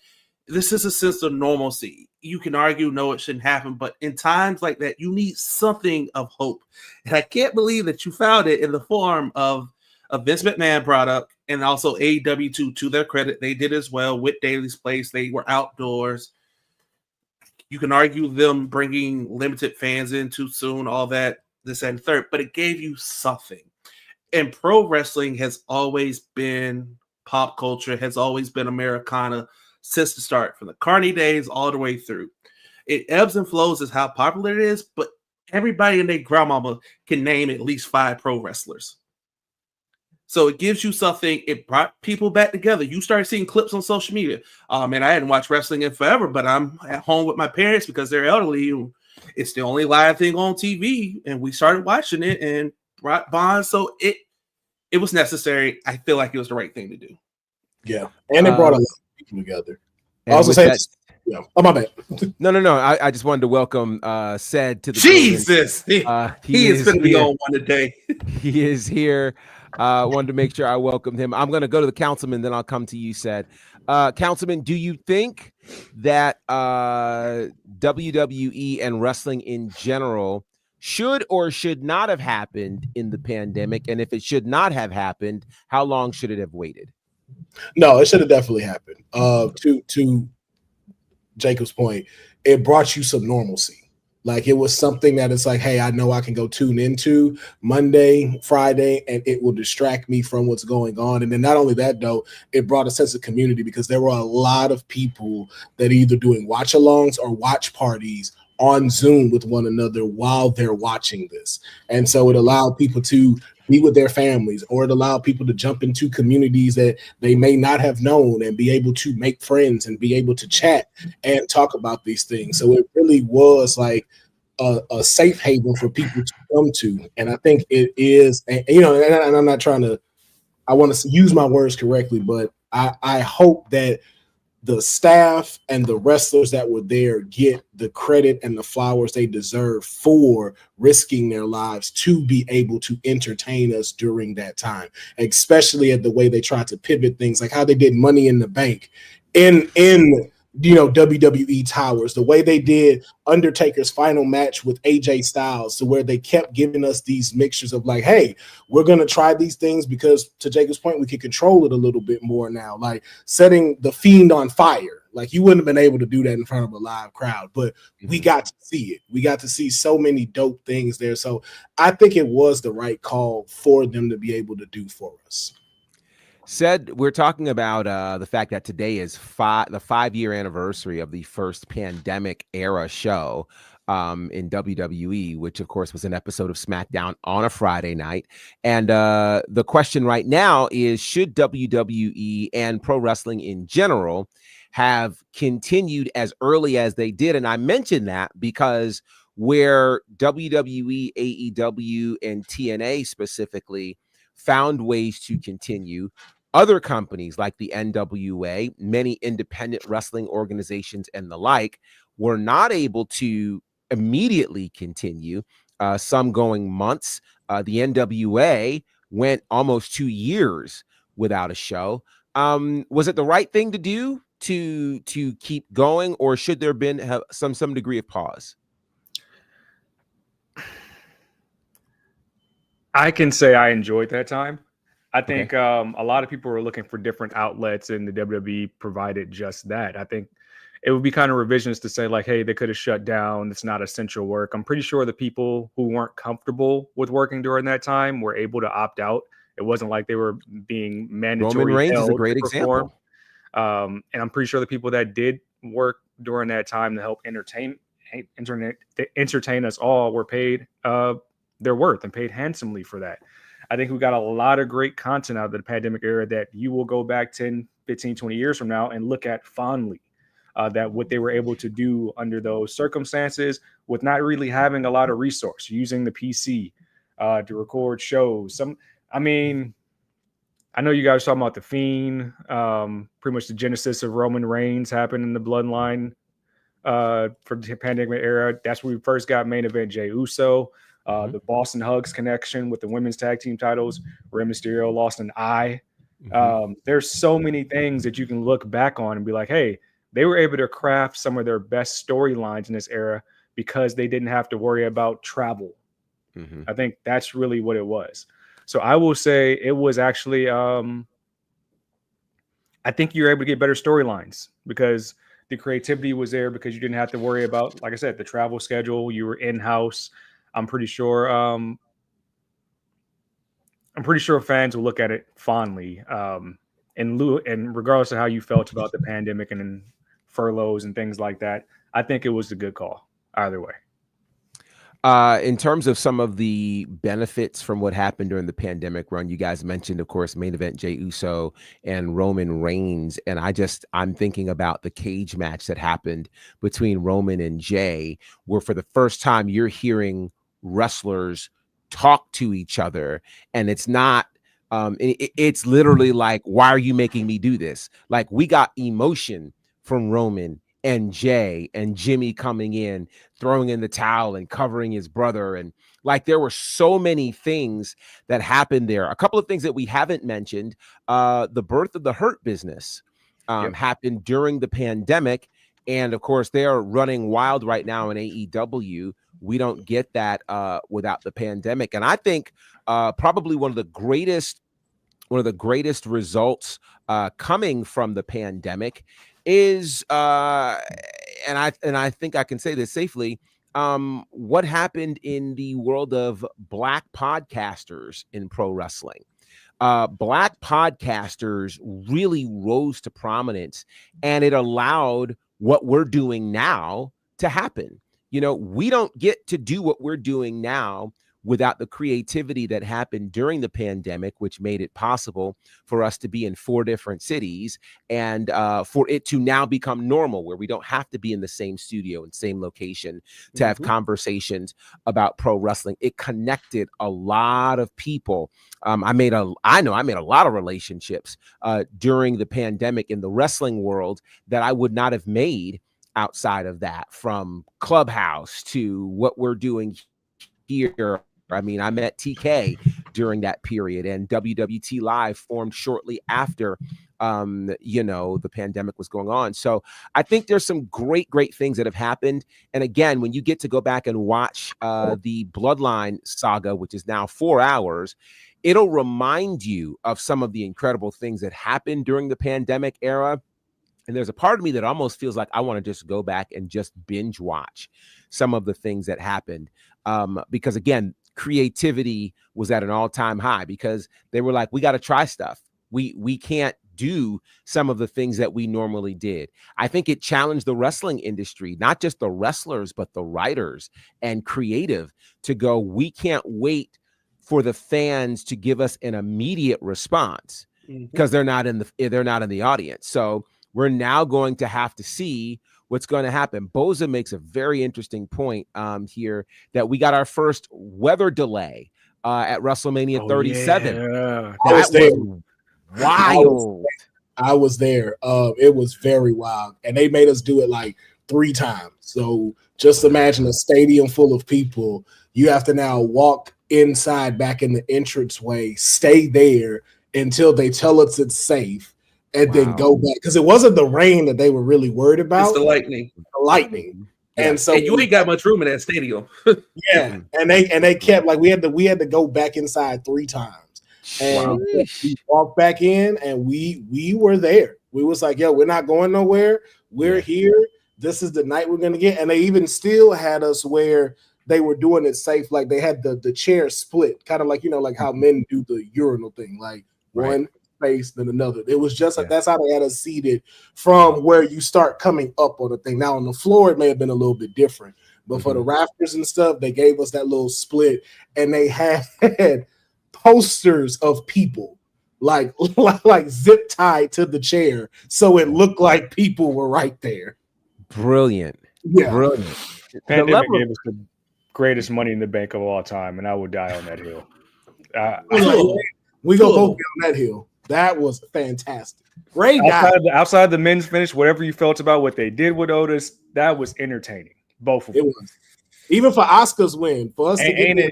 This is a sense of normalcy. You can argue, no, it shouldn't happen. But in times like that, you need something of hope. And I can't believe that you found it in the form of a Vince McMahon product, and also AEW, to their credit, they did as well with Daily's Place. They were outdoors. You can argue them bringing limited fans in too soon, all that, this and third, but it gave you something. And pro wrestling has always been pop culture, has always been Americana since the start, from the Carney days all the way through. It ebbs and flows as how popular it is, but everybody and their grandmama can name at least 5 pro wrestlers. So it gives you something. It brought people back together. You start seeing clips on social media. Man, I hadn't watched wrestling in forever, but I'm at home with my parents because they're elderly. It's the only live thing on TV, and we started watching it and brought bonds. So it was necessary. I feel like it was the right thing to do. Yeah, and it brought a lot of people together. I also say, yeah. Oh, my bad. No. I just wanted to welcome Ced to the Jesus. He is going to be on one today. He is here. Wanted to make sure I welcomed him. I'm going to go to the councilman, then I'll come to you, Ced. Councilman, do you think that WWE and wrestling in general should or should not have happened in the pandemic? And if it should not have happened, how long should it have waited? No, it should have definitely happened. To Jacob's point, it brought you some normalcy. Like, it was something that it's like, hey, I know I can go tune into Monday, Friday, and it will distract me from what's going on. And then not only that, though, it brought a sense of community, because there were a lot of people that are either doing watch-alongs or watch parties on Zoom with one another while they're watching this. And so it allowed people to be with their families, or it allowed people to jump into communities that they may not have known and be able to make friends and be able to chat and talk about these things. So it really was like a safe haven for people to come to. And I think it is, and I'm not trying to, I want to use my words correctly, but I hope that the staff and the wrestlers that were there get the credit and the flowers they deserve for risking their lives to be able to entertain us during that time, especially at the way they tried to pivot things, like how they did Money in the Bank in WWE Towers, the way they did Undertaker's final match with AJ Styles, to where they kept giving us these mixtures of like, hey, we're going to try these things because, to Jacob's point, we can control it a little bit more now, like setting The Fiend on fire. Like, you wouldn't have been able to do that in front of a live crowd, but we got to see it. We got to see so many dope things there. So I think it was the right call for them to be able to do for us. Ced, we're talking about the fact that today is the 5-year anniversary of the first pandemic era show in WWE, which of course was an episode of SmackDown on a Friday night. And the question right now is, should WWE and pro wrestling in general have continued as early as they did? And I mention that because where WWE, AEW, and TNA specifically found ways to continue, other companies like the NWA, many independent wrestling organizations and the like, were not able to immediately continue, some going months. The NWA went almost 2 years without a show. Was it the right thing to do to keep going, or should there been have some degree of pause? I can say I enjoyed that time. I Okay. think a lot of people were looking for different outlets, and the WWE provided just that. I think it would be kind of revisionist to say, like, hey, they could have shut down. It's not essential work. I'm pretty sure the people who weren't comfortable with working during that time were able to opt out. It wasn't like they were being mandatory. Roman Reigns is a held great to perform. example. And I'm pretty sure the people that did work during that time to help entertain us all were paid their worth and paid handsomely for that. I think we got a lot of great content out of the pandemic era that you will go back 10, 15, 20 years from now and look at fondly, that what they were able to do under those circumstances with not really having a lot of resource, using the PC to record shows. I know you guys are talking about The Fiend. Pretty much the genesis of Roman Reigns happened in the bloodline for the pandemic era. That's where we first got main event Jey Uso. The Boston Hugs connection with the women's tag team titles. Rey Mysterio lost an eye. There's so many things that you can look back on and be like, hey, they were able to craft some of their best storylines in this era because they didn't have to worry about travel. I think that's really what it was. So I will say it was actually, I think you're able to get better storylines because the creativity was there, because you didn't have to worry about, like I said, the travel schedule. You were in-house. I'm pretty sure fans will look at it fondly. And regardless of how you felt about the pandemic and furloughs and things like that, I think it was a good call either way. In terms of some of the benefits from what happened during the pandemic run, you guys mentioned, of course, main event Jey Uso and Roman Reigns. And I'm thinking about the cage match that happened between Roman and Jey, where for the first time you're hearing wrestlers talk to each other. And it's not, it's literally like, why are you making me do this? Like, we got emotion from Roman and Jey and Jimmy coming in, throwing in the towel and covering his brother. And like, there were so many things that happened there. A couple of things that we haven't mentioned, the birth of the Hurt Business happened during the pandemic. And of course, they are running wild right now in AEW. We don't get that without the pandemic. And I think probably one of the greatest results coming from the pandemic is, and I think I can say this safely, what happened in the world of Black podcasters in pro wrestling. Black podcasters really rose to prominence, and it allowed what we're doing now to happen. You know, we don't get to do what we're doing now without the creativity that happened during the pandemic, which made it possible for us to be in 4 different cities and for it to now become normal, where we don't have to be in the same studio and same location to have conversations about pro wrestling. It connected a lot of people. I made a lot of relationships during the pandemic in the wrestling world that I would not have made outside of that, from Clubhouse to what we're doing here. I mean, I met TK during that period, and WWT Live formed shortly after, the pandemic was going on. So I think there's some great things that have happened. And again, when you get to go back and watch the Bloodline saga, which is now 4 hours, it'll remind you of some of the incredible things that happened during the pandemic era. And there's a part of me that almost feels like I want to just go back and just binge watch some of the things that happened. Because again, creativity was at an all-time high, because they were like, we got to try stuff. We can't do some of the things that we normally did. I think it challenged the wrestling industry, not just the wrestlers, but the writers and creative, to go, we can't wait for the fans to give us an immediate response because they're not in the audience. So we're now going to have to see what's going to happen. Boza makes a very interesting point here, that we got our first weather delay at WrestleMania 37. Yeah. That was wild. I was there. It was very wild. And they made us do it like 3 times. So just imagine a stadium full of people. You have to now walk inside back in the entranceway, stay there until they tell us it's safe. and then go back, because it wasn't the rain that they were really worried about. It's the lightning. The lightning. Yeah. And so And you ain't got much room in that stadium. yeah, and they kept like we had to go back inside 3 times, and we walked back in, and we were there. We was like, yo, we're not going nowhere. We're here. This is the night we're gonna get. And they even still had us where they were doing it safe, like they had the chair split, kind of like, you know, like how men do the urinal thing, like one space then another. It was just like that's how they had us seated from where you start coming up on the thing. Now on the floor it may have been a little bit different, but for the rafters and stuff, they gave us that little split, and they had posters of people like zip tied to the chair, so it looked like people were right there. Brilliant. Yeah, brilliant. Pandemic gave us the greatest money in the bank of all time, and I would die on that hill. We go both on that hill. That was fantastic. Great guy. Outside the men's finish, whatever you felt about what they did with Otis, that was entertaining. Both of them. It was. Even for Oscar's win, for us to get and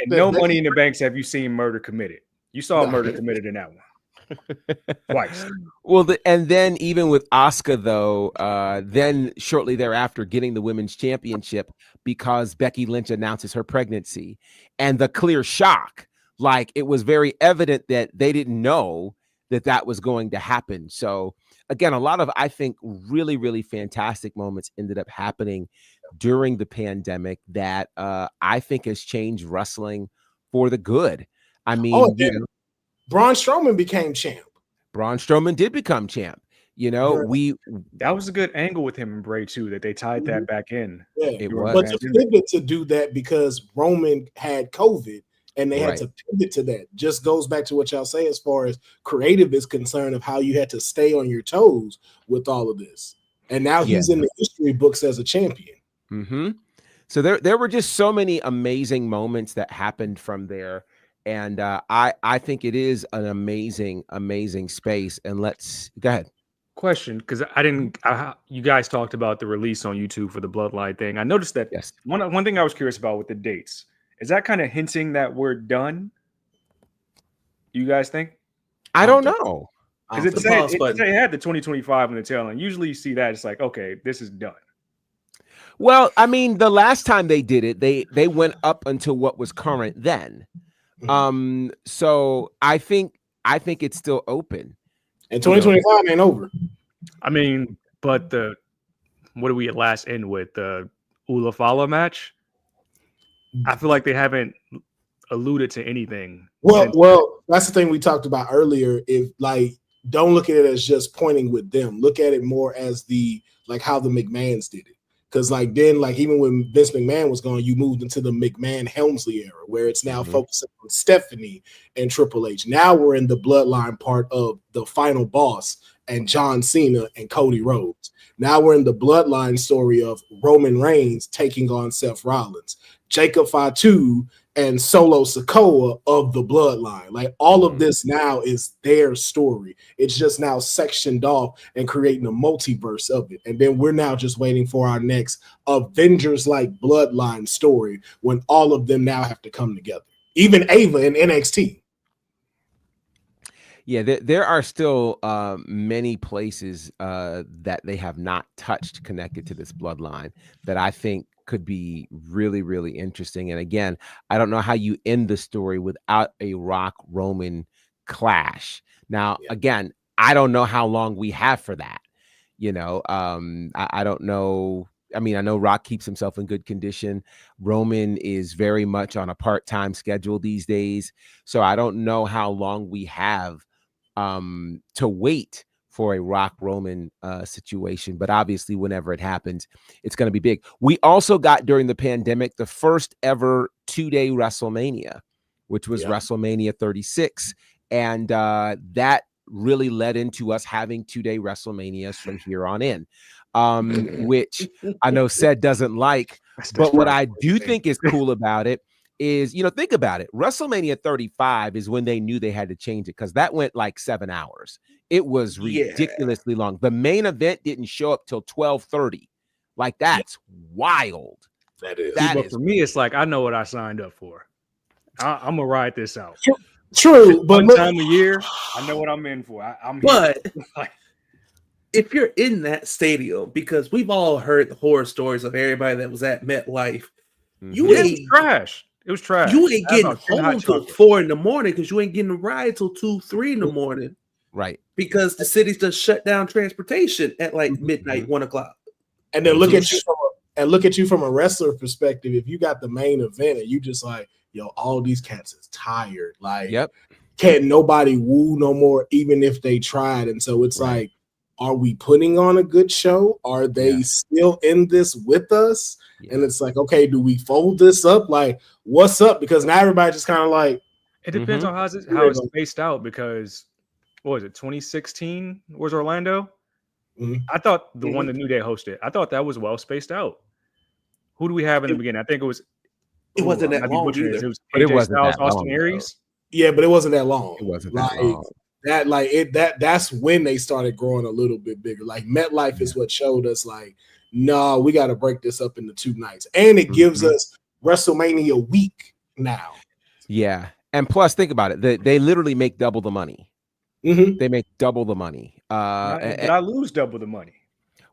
no money in the banks have you seen murder committed. You saw murder committed in that one. Twice. Well, and then even with Asuka, though, then shortly thereafter getting the women's championship because Becky Lynch announces her pregnancy, and the clear shock, like it was very evident that they didn't know that was going to happen. So again, a lot of, I think, really, really fantastic moments ended up happening during the pandemic that I think has changed wrestling for the good. I mean, Braun Strowman became champ. Braun Strowman did become champ. You know, that was a good angle with him and Bray too, that they tied that back in. Yeah, it was. But to pivot to do that because Roman had COVID and they had to pivot to that. Just goes back to what y'all say as far as creative is concerned, of how you had to stay on your toes with all of this. And now he's in the history books as a champion. Mm-hmm. So there were just so many amazing moments that happened from there. And I think it is an amazing, amazing space. And let's go ahead. Question, because you guys talked about the release on YouTube for the Bloodline thing. I noticed that one thing I was curious about with the dates, is that kind of hinting that we're done? You guys think? I don't know. Because it had the 2025 on the tail end. Usually you see that, it's like, okay, this is done. Well, I mean, the last time they did it, they went up until what was current then. So I think it's still open. And 2025 ain't over. I mean, but what do we last end with? The Ula Fala match? I feel like they haven't alluded to anything. Well, that's the thing we talked about earlier. If don't look at it as just pointing with them. Look at it more as how the McMahons did it. Because even when Vince McMahon was gone, you moved into the McMahon Helmsley era, where it's now focusing on Stephanie and Triple H. Now we're in the bloodline part of the final boss and John Cena and Cody Rhodes. Now we're in the bloodline story of Roman Reigns taking on Seth Rollins, Jacob Fatu and Solo Sikoa of the bloodline. All of this now is their story. It's just now sectioned off and creating a multiverse of it. And then we're now just waiting for our next Avengers-like bloodline story when all of them now have to come together. Even Ava in NXT. Yeah, there are still many places that they have not touched connected to this bloodline that I think could be really, really interesting. And again, I don't know how you end the story without a Rock Roman clash. Now, again, I don't know how long we have for that. You know, I don't know. I mean, I know Rock keeps himself in good condition. Roman is very much on a part-time schedule these days. So I don't know how long we have to wait for a Rock Roman situation, but obviously whenever it happens, it's going to be big. We also got during the pandemic the first ever 2-day WrestleMania, which was WrestleMania 36, and that really led into us having 2-day WrestleManias from here on in, which I know Ced doesn't like, but what I do think is cool about it is, think about it. WrestleMania 35 is when they knew they had to change it, because that went 7 hours. It was ridiculously long. The main event didn't show up till 12:30. That's wild. That is. But for me, it's I know what I signed up for. I'm gonna ride this out. True, but one time a year, I know what I'm in for. I'm here. But if you're in that stadium, because we've all heard the horror stories of everybody that was at MetLife, you it was trash. It was trash. You ain't I had getting about 10 hot home till chocolates. 4 in the morning because you ain't getting a ride till 2, 3 in the morning. Right. Because the city's just shut down transportation at like midnight, 1 o'clock. And then look at you from a wrestler perspective. If you got the main event and you just like, yo, all these cats is tired. Like, can't nobody woo no more, even if they tried. And so it's like, are we putting on a good show? Are they still in this with us? And it's like, okay, do we fold this up? Like, what's up? Because now everybody just kind of like, it depends on how it's spaced out. Because what was it, 2016 was Orlando? I thought the one that New Day hosted, I thought that was well spaced out. Who do we have in the beginning? I think it was. It wasn't that long either. It was AJ Styles, Austin Aries. Yeah, but it wasn't that long. It wasn't that long. That's when they started growing a little bit bigger. Like MetLife is what showed us like, no, we got to break this up into 2 nights. And it gives us WrestleMania week now. Yeah. And plus, think about it. They literally make double the money. They make double the money. Did I lose double the money?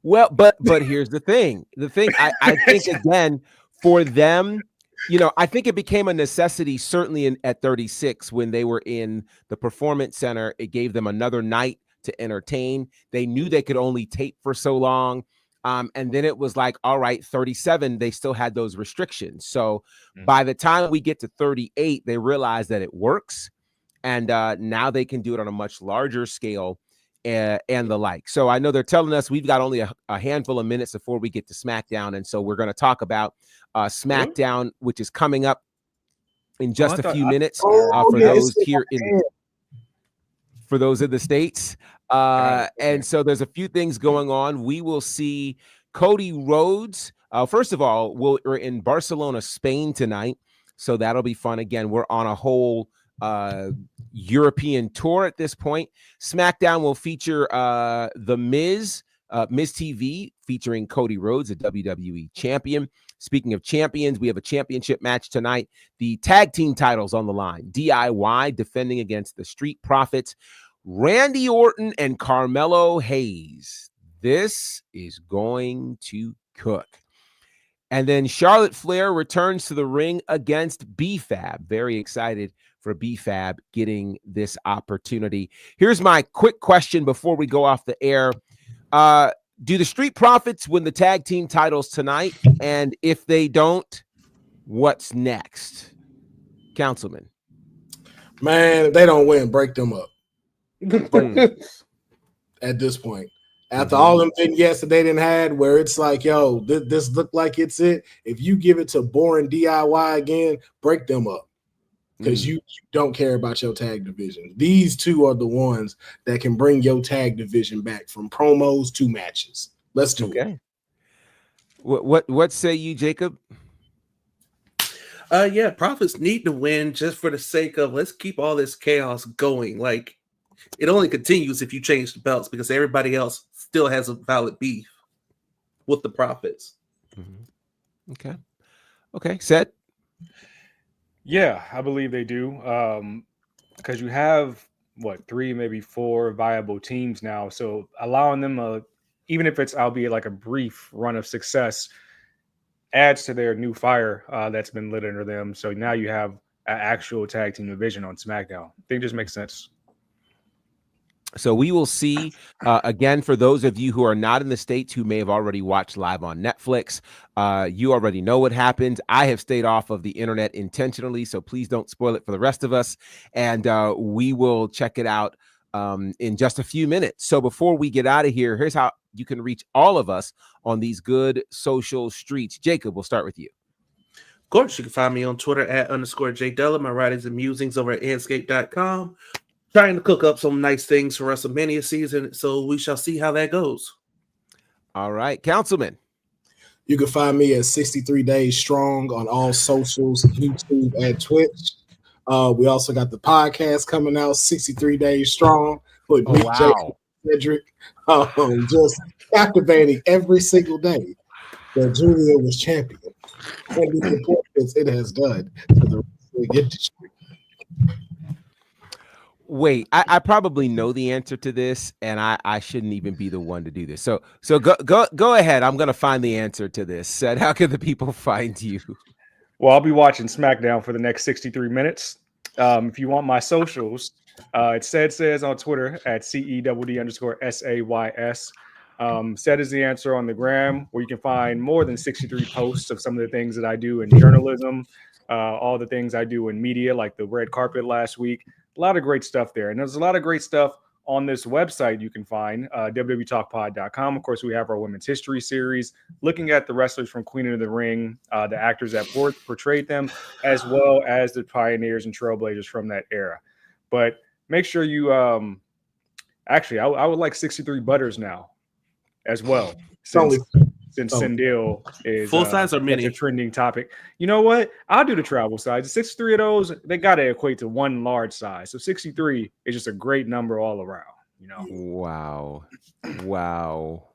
Well, but here's the thing. I think again for them, you know, I think it became a necessity certainly at 36 when they were in the Performance Center. It gave them another night to entertain. They knew they could only tape for so long. And then it was like, all right, 37, they still had those restrictions. So by the time we get to 38, they realize that it works. And now they can do it on a much larger scale and the like. So I know they're telling us we've got only a handful of minutes before we get to SmackDown. And so we're going to talk about SmackDown, which is coming up in just a few minutes for those here for those in the States. And so there's a few things going on. We will see Cody Rhodes. First of all, we're in Barcelona, Spain tonight. So that'll be fun. Again, we're on a whole European tour at this point. SmackDown will feature The Miz, Miz TV, featuring Cody Rhodes, a WWE champion. Speaking of champions, we have a championship match tonight. The tag team titles on the line. DIY defending against the Street Profits. Randy Orton and Carmelo Hayes. This is going to cook. And then Charlotte Flair returns to the ring against B-Fab. Very excited for B-Fab getting this opportunity. Here's my quick question before we go off the air. Do the Street Profits win the tag team titles tonight? And if they don't, what's next? Councilman. Man, if they don't win, break them up. At this point. After all them vignettes that they didn't had where it's like, yo, this look like it's it. If you give it to boring DIY again, break them up. Because you don't care about your tag division. These two are the ones that can bring your tag division back from promos to matches. Let's do it. What say you, Jacob? Yeah, Profits need to win just for the sake of let's keep all this chaos going. Like it only continues if you change the belts because everybody else still has a valid beef with the Profits. Okay. Seth? Yeah, I believe they do. Because you have 3, maybe 4 viable teams now. So allowing them even if it's albeit like a brief run of success, adds to their new fire that's been lit under them. So now you have an actual tag team division on SmackDown. I think it just makes sense. So we will see, again, for those of you who are not in the States who may have already watched live on Netflix, you already know what happens. I have stayed off of the internet intentionally, so please don't spoil it for the rest of us. And we will check it out in just a few minutes. So before we get out of here, here's how you can reach all of us on these good social streets. Jacob, we'll start with you. Of course, you can find me on Twitter at _JDella. My writings and musings over at Anscape.com. Trying to cook up some nice things for WrestleMania season, so we shall see how that goes. All right, Councilman. You can find me at 63 Days Strong on all socials, YouTube and Twitch. We also got the podcast coming out, 63 Days Strong, with me, Cedric. Just captivating every single day that Julia was champion and the importance it has done to the wrestling industry. Wait, I probably know the answer to this, and I shouldn't even be the one to do this. So go ahead. I'm gonna find the answer to this. Said, how can the people find you? Well, I'll be watching SmackDown for the next 63 minutes. If you want my socials, it's says on Twitter at CEDD_SAYS. Said is the answer on the gram, where you can find more than 63 posts of some of the things that I do in journalism, all the things I do in media, like the red carpet last week. A lot of great stuff there. And there's a lot of great stuff on this website you can find, www talkpod.com. Of course, we have our Women's History series, looking at the wrestlers from Queen of the Ring, the actors that portrayed them, as well as the pioneers and trailblazers from that era. But make sure you, actually, I would like 63 butters now as well. Since Sendil is full size or mini, a trending topic. You know what? I'll do the travel size. 63 of those, they got to equate to one large size. So 63 is just a great number all around. You know.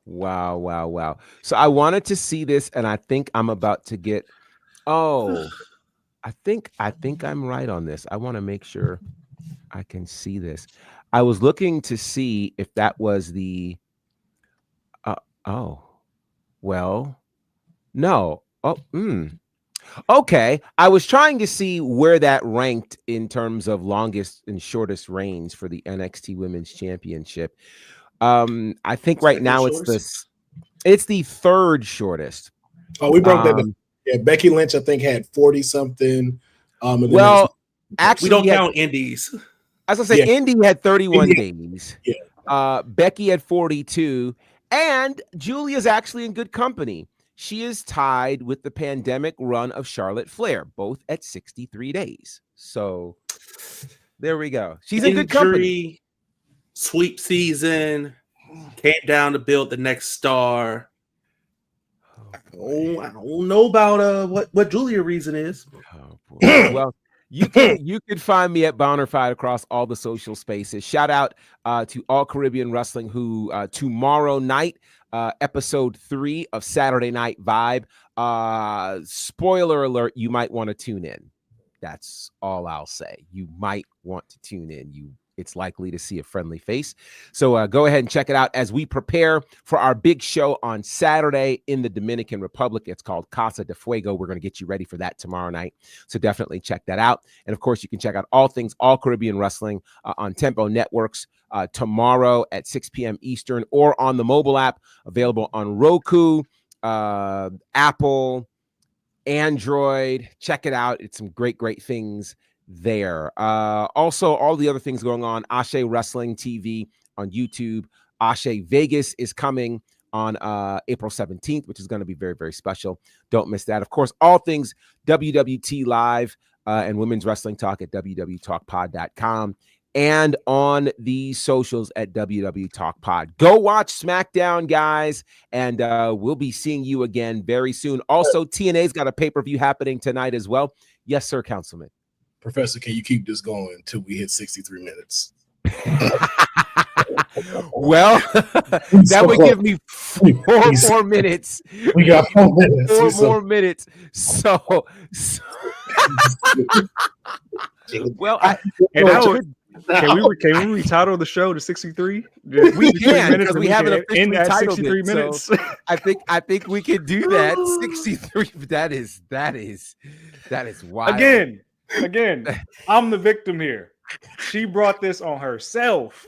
Wow. So I wanted to see this, and I think I'm about to get. Oh, I think I'm right on this. I want to make sure I can see this. I was looking to see if that was the. Well, no. Okay. I was trying to see where that ranked in terms of longest and shortest reigns for the NXT Women's Championship. I think right now it's the third shortest. Oh, we broke that down. Yeah, Becky Lynch, I think, had 40 something. Well, actually, we don't count indies. As I say, Indy had 31 days. Yeah. Becky had 42. And Julia's actually in good company. She is tied with the pandemic run of Charlotte Flair, both at 63 days. So there we go. She's in good company. Sweep season, came down to build the next star. I don't know about what Julia reason is. Oh, boy. Well, you can find me at bonnerfide across all the social spaces. Shout out to All Caribbean Wrestling, who tomorrow night, episode 3 of Saturday Night Vibe. Spoiler alert, you might want to tune in. That's all I'll say. You might want to tune in. It's likely to see a friendly face. So go ahead and check it out as we prepare for our big show on Saturday in the Dominican Republic. It's called Casa de Fuego. We're going to get you ready for that tomorrow night. So definitely check that out. And of course, you can check out all things All Caribbean Wrestling on Tempo Networks tomorrow at 6 p.m. Eastern, or on the mobile app available on Roku, Apple, Android. Check it out. It's some great things there. Also, all the other things going on, Ashe Wrestling TV on YouTube. Ashe Vegas is coming on April 17th, which is going to be very, very special. Don't miss that. Of course, all things WWT Live and Women's Wrestling Talk at wwtalkpod.com and on the socials at wwtalkpod. Go watch SmackDown, guys, and we'll be seeing you again very soon. Also, TNA's got a pay-per-view happening tonight as well. Yes, sir, Councilman. Professor, can you keep this going until we hit 63 minutes? Well, that would give me 4 more minutes. We got 4 minutes. 4 more minutes. So well, can we retitle the show to 63? We can, because we haven't officially at titled 63 it, minutes. So I think we could do that. 63. That is wild. Again, I'm the victim here. She brought this on herself.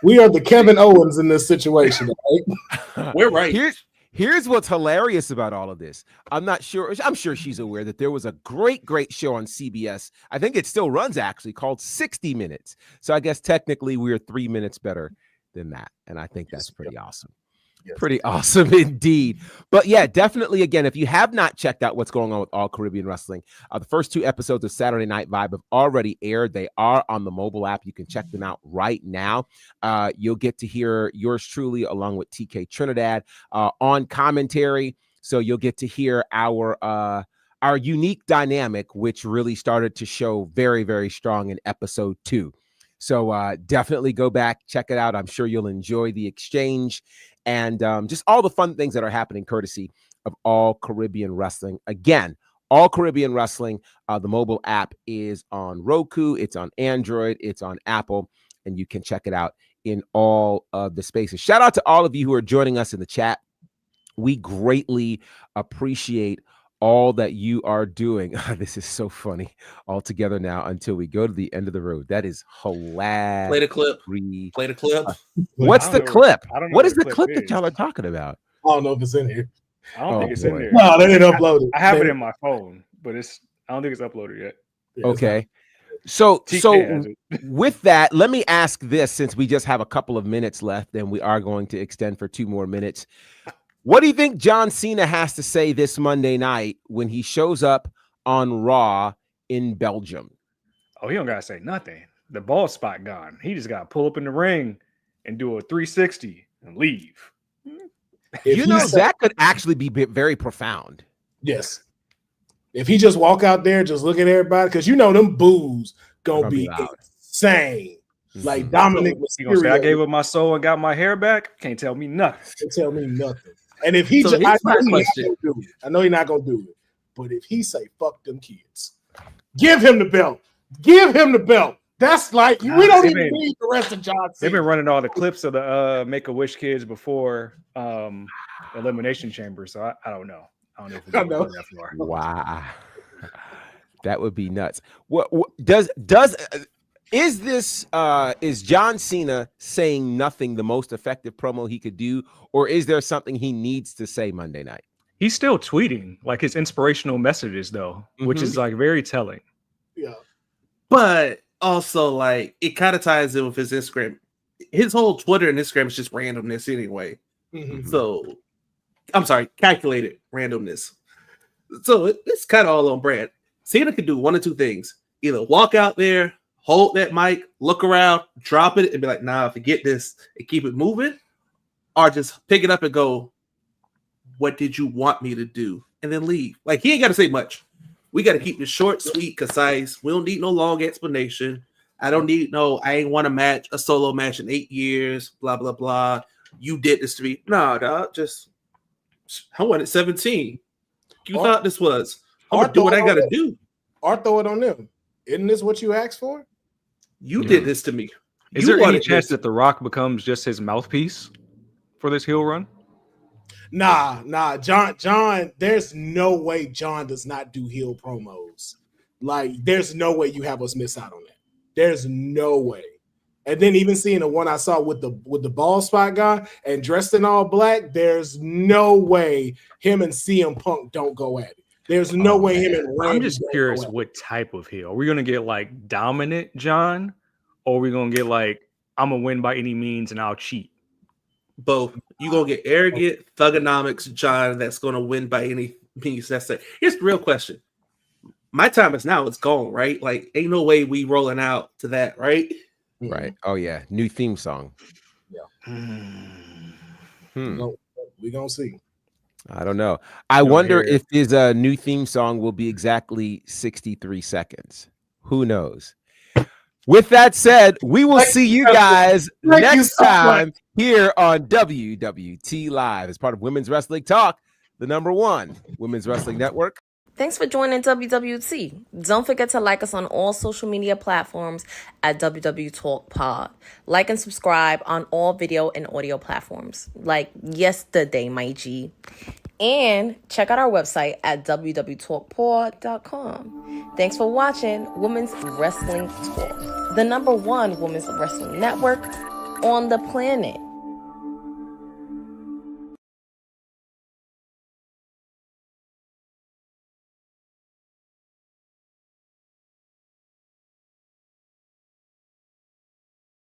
We are the Kevin Owens in this situation, right? We're right. Here's what's hilarious about all of this. I'm sure she's aware that there was a great show on CBS. I think it still runs, actually, called 60 Minutes. So I guess technically we're 3 minutes better than that. And I think that's pretty awesome. Yes. Pretty awesome indeed. But yeah, definitely, again, if you have not checked out what's going on with All Caribbean Wrestling, the first 2 episodes of Saturday Night Vibe have already aired. They are on the mobile app. You can check them out right now. You'll get to hear yours truly along with TK Trinidad on commentary. So you'll get to hear our unique dynamic, which really started to show very, very strong in episode 2. So definitely go back, check it out. I'm sure you'll enjoy the exchange and just all the fun things that are happening courtesy of All Caribbean Wrestling. Again, All Caribbean Wrestling. The mobile app is on Roku. It's on Android. It's on Apple. And you can check it out in all of the spaces. Shout out to all of you who are joining us in the chat. We greatly appreciate all that you are doing. This is so funny. All together now until we go to the end of the road. That is hilarious. Play the clip. Play the clip. What's the clip? I don't know What is the clip that y'all are talking about? I don't know if it's in here. I don't think it's in there. No, they didn't upload it. I have it in my phone, but I don't think it's uploaded yet. Yeah, Okay. So TK has it. with that, let me ask this, since we just have a couple of minutes left and we are going to extend for 2 more minutes. What do you think John Cena has to say this Monday night when he shows up on Raw in Belgium? Oh, he don't gotta say nothing. The ball spot gone. He just gotta pull up in the ring and do a 360 and leave. That could actually be very profound. Yes. If he just walk out there, just look at everybody, because them boos gonna be insane. Like Dominic He gonna say, I gave up my soul and got my hair back. Can't tell me nothing. Can't tell me nothing. And if he I know he's not gonna do it. But if he say fuck them kids, give him the belt. Give him the belt. That's like we don't even need the rest of John Cena. They've been running all the clips of the Make-A-Wish kids before Elimination Chamber, so I don't know. I don't know if we can go that far. Wow, that would be nuts. What is John Cena saying nothing the most effective promo he could do, or is there something he needs to say Monday night? He's still tweeting like his inspirational messages, though, which is like very telling. Yeah, but also like it kind of ties in with his Instagram. His whole Twitter and Instagram is just randomness anyway. Mm-hmm. So I'm sorry, calculated randomness. So it's kind of all on brand. Cena could do one of two things: either walk out there, hold that mic, look around, drop it, and be like, nah, forget this, and keep it moving, or just pick it up and go, what did you want me to do? And then leave. Like, he ain't got to say much. We got to keep it short, sweet, concise. We don't need no long explanation. I ain't won a solo match in 8 years, blah, blah, blah. You did this to me. Nah, dog, I won at 17. You thought this was, I'm going to do what I got to do. Or throw it on them. Isn't this what you asked for? You did this to me. Is there any chance that The Rock becomes just his mouthpiece for this heel run? Nah. John, there's no way John does not do heel promos. Like, there's no way you have us miss out on that. There's no way. And then even seeing the one I saw with the ball spot guy and dressed in all black, there's no way him and CM Punk don't go at it. There's no way him and Randy. I'm just curious what type of heel. Are we gonna get like dominant John, or are we gonna get like I'm gonna win by any means and I'll cheat? Both. You gonna get arrogant thugonomics John that's gonna win by any means necessary. Here's the real question. My time is now. It's gone, right? Like, ain't no way we rolling out to that, right? Right. Oh yeah. New theme song. Yeah. We gonna see. I don't know. I wonder if his new theme song will be exactly 63 seconds. Who knows? With that said, we will see you guys next time here on WWT Live as part of Women's Wrestling Talk, the #1 women's wrestling network. Thanks for joining WWT. Don't forget to like us on all social media platforms at WWTalkpod. Like and subscribe on all video and audio platforms, like yesterday, my G. And check out our website at www.talkpod.com. Thanks for watching Women's Wrestling Talk, the #1 women's wrestling network on the planet.